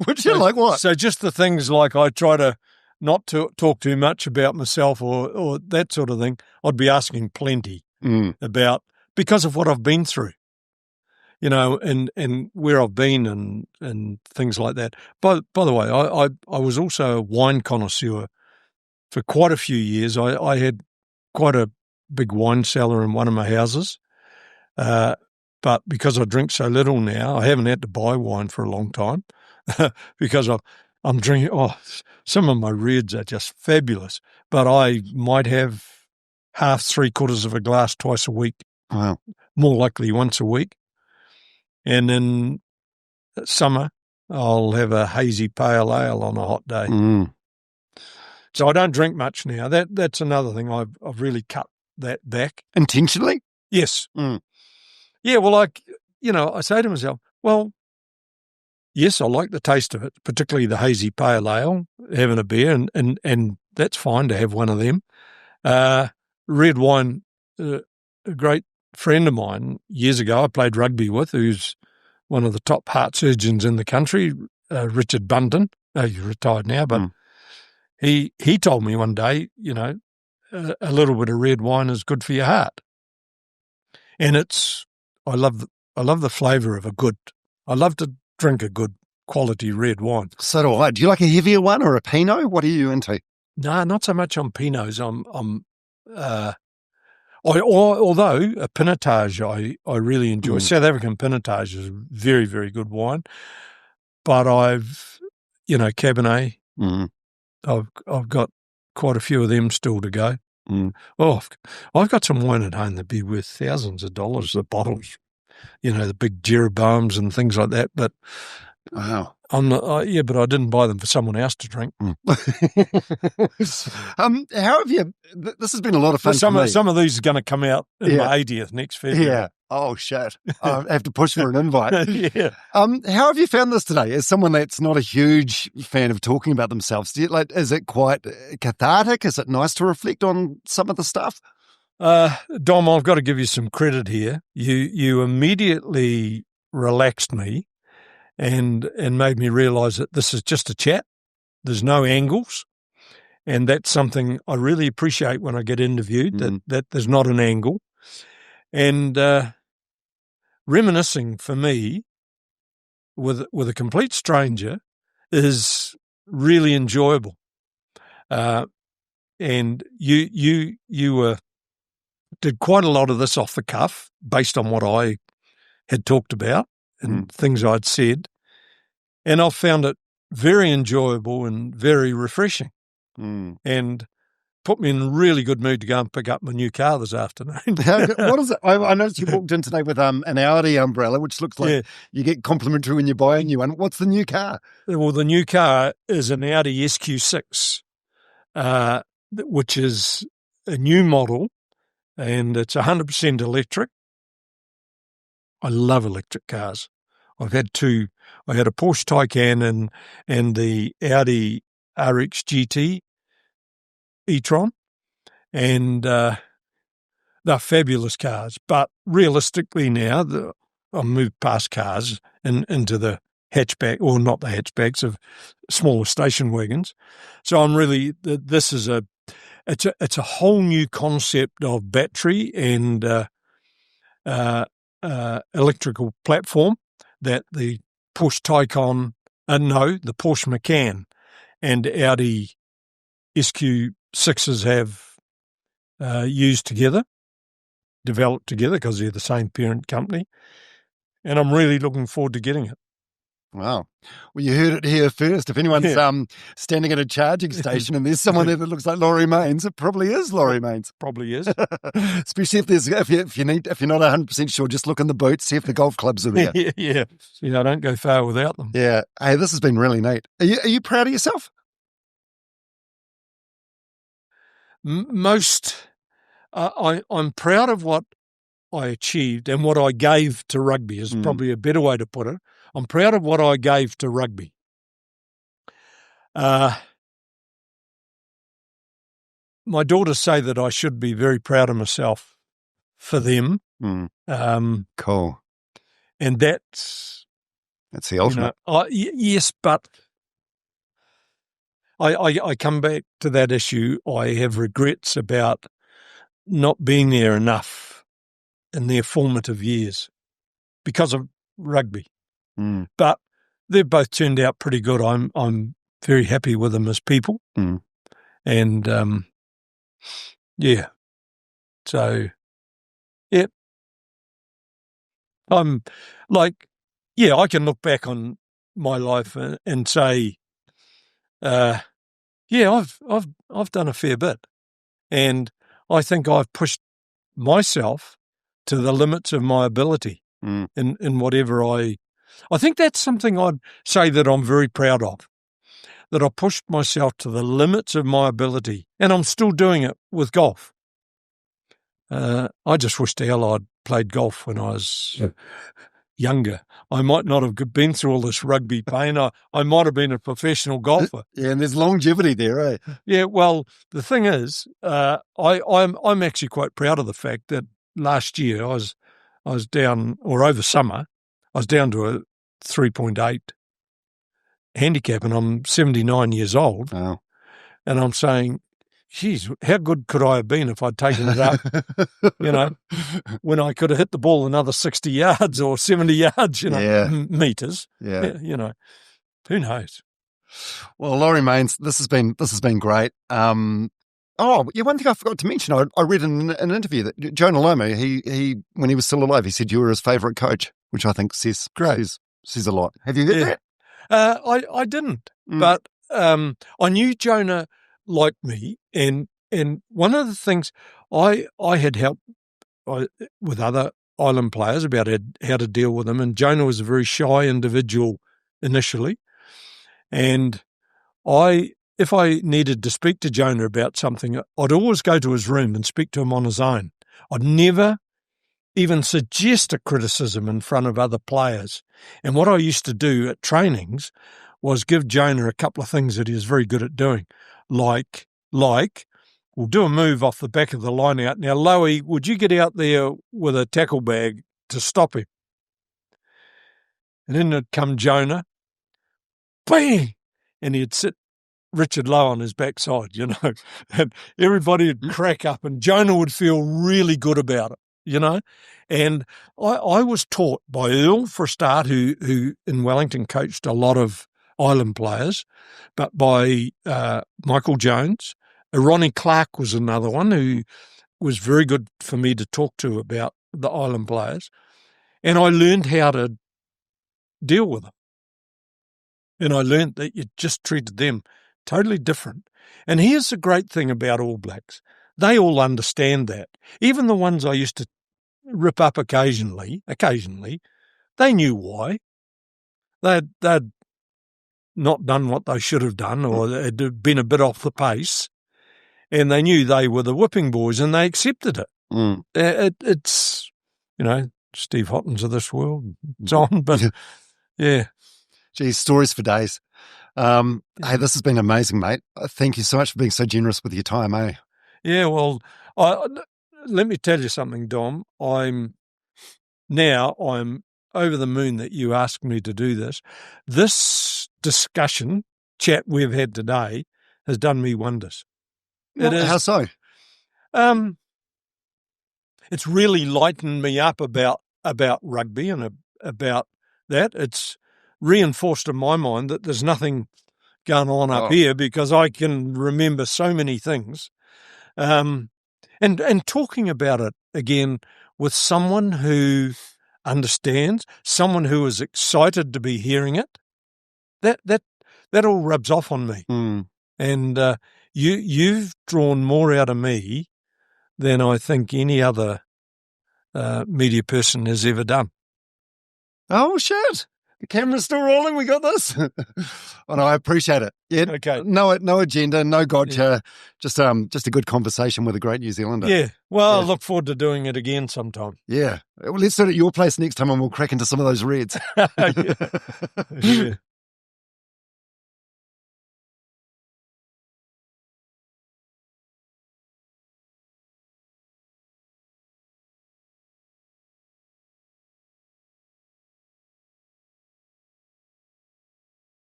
Would you like what? So just the things like I try to not to talk too much about myself or that sort of thing. I'd be asking plenty about, because of what I've been through, and where I've been and things like that. By the way, I was also a wine connoisseur for quite a few years. I had quite a big wine cellar in one of my houses, but because I drink so little now, I haven't had to buy wine for a long time because I'm drinking. Oh, some of my reds are just fabulous, but I might have half, 3/4 of a glass twice a week. Wow. More likely once a week. And in summer, I'll have a hazy pale ale on a hot day. So I don't drink much now. That's another thing. I've really cut that back. Intentionally? Yes. Yeah, well, I say to myself, well, yes, I like the taste of it, particularly the hazy pale ale, having a beer, and that's fine to have one of them. Red wine, a great friend of mine years ago I played rugby with, who's one of the top heart surgeons in the country, Richard Bunton. He's retired now, but he told me one day, a little bit of red wine is good for your heart. And I love the flavour of I love to drink a good quality red wine. So do I. Do you like a heavier one or a Pinot? What are you into? No, not so much on Pinots. Although a Pinotage I really enjoy. South African Pinotage is very, very good wine. But Cabernet, I've got quite a few of them still to go. Oh, I've got some wine at home that'd be worth thousands of dollars, the bottles, the big Jeroboams and things like that. But wow, I'm not. But I didn't buy them for someone else to drink. How have you? This has been a lot of fun. Some of these are going to come out in my 80th next February. Yeah. Oh shit! I have to push for an invite. Yeah. How have you found this today? As someone that's not a huge fan of talking about themselves, is it quite cathartic? Is it nice to reflect on some of the stuff? Dom, I've got to give you some credit here. You immediately relaxed me and made me realise that this is just a chat. There's no angles. And that's something I really appreciate when I get interviewed, that there's not an angle. And reminiscing for me with a complete stranger is really enjoyable. And you did quite a lot of this off the cuff based on what I had talked about and things I'd said. And I've found it very enjoyable and very refreshing. And put me in a really good mood to go and pick up my new car this afternoon. What is it? I noticed you walked in today with an Audi umbrella, which looks like you get complimentary when you buy a new one. What's the new car? Well, the new car is an Audi SQ6, which is a new model, and it's 100% electric. I love electric cars. I've had two. I had a Porsche Taycan and the Audi RX GT e-tron, and they're fabulous cars. But realistically now, I've moved past cars and into the hatchback, or not the hatchbacks, of smaller station wagons. So I'm really, this is it's a whole new concept of battery and electrical platform that the Porsche Taycan, the Porsche Macan and Audi SQ6s have used together, developed together, because they're the same parent company. And I'm really looking forward to getting it. Wow. Well, you heard it here first. If anyone's standing at a charging station and there's someone there that looks like Laurie Mains, it probably is Laurie Mains. Probably is. Especially if you're not 100% sure, just look in the boots, see if the golf clubs are there. Yeah. I don't go far without them. Yeah. Hey, this has been really neat. Are you proud of yourself? I'm proud of what I achieved and what I gave to rugby is probably a better way to put it. I'm proud of what I gave to rugby. My daughters say that I should be very proud of myself for them. Cool. And that's the ultimate. Yes, but I come back to that issue. I have regrets about not being there enough in their formative years because of rugby. But they've both turned out pretty good. I'm very happy with them as people. And so I'm like, I can look back on my life and say, I've done a fair bit, and I think I've pushed myself to the limits of my ability in whatever I think that's something I'd say that I'm very proud of, that I pushed myself to the limits of my ability, and I'm still doing it with golf. I just wish the hell I'd played golf when I was younger. I might not have been through all this rugby pain. I might have been a professional golfer. Yeah, and there's longevity there, eh? Yeah, well, the thing is, I'm actually quite proud of the fact that last year I was down, or over summer, I was down to a 3.8 handicap, and I'm 79 years old. Wow. And I'm saying, geez, how good could I have been if I'd taken it up, when I could have hit the ball another 60 yards or 70 yards, meters. Yeah. Who knows? Well, Laurie Mains, this has been great. One thing I forgot to mention, I read in an interview that Jonah Lomu, he when he was still alive, he said you were his favourite coach, which I think says a lot. Have you heard that? I didn't, but I knew Jonah liked me, and one of the things I had helped with other island players about how to deal with them, and Jonah was a very shy individual initially, and if I needed to speak to Jonah about something, I'd always go to his room and speak to him on his own. I'd never even suggest a criticism in front of other players. And what I used to do at trainings was give Jonah a couple of things that he was very good at doing, like we'll do a move off the back of the line out. Now, Lowie, would you get out there with a tackle bag to stop him? And then there'd come Jonah, bang, and he'd sit Richard Lowe on his backside, and everybody would crack up and Jonah would feel really good about it, And I was taught by Earl, for a start, who in Wellington coached a lot of island players, but by Michael Jones. Ronnie Clark was another one who was very good for me to talk to about the island players. And I learned how to deal with them. And I learned that you just treated them totally different. And here's the great thing about All Blacks. They all understand that. Even the ones I used to rip up occasionally, they knew why. They'd not done what they should have done, or had been a bit off the pace, and they knew they were the whipping boys, and they accepted it. It's, Steve Hottons of this world, it's on, but yeah. Geez, stories for days. Hey, this has been amazing, mate. Thank you so much for being so generous with your time, eh? Yeah, well, let me tell you something, Dom. I'm over the moon that you asked me to do this. This chat we've had today has done me wonders. How so? It's really lightened me up about rugby and about that. It's reinforced in my mind that there's nothing going on up here, because I can remember so many things. And talking about it again with someone who understands, someone who is excited to be hearing it, that all rubs off on me. And you've drawn more out of me than I think any other media person has ever done. Oh, shit. The camera's still rolling. We got this. Oh, no, I appreciate it. Yeah. Okay. No agenda, no gotcha. Yeah. Just a good conversation with a great New Zealander. Yeah. Well, I look forward to doing it again sometime. Yeah. Well, let's do it at your place next time, and we'll crack into some of those reds. Yeah.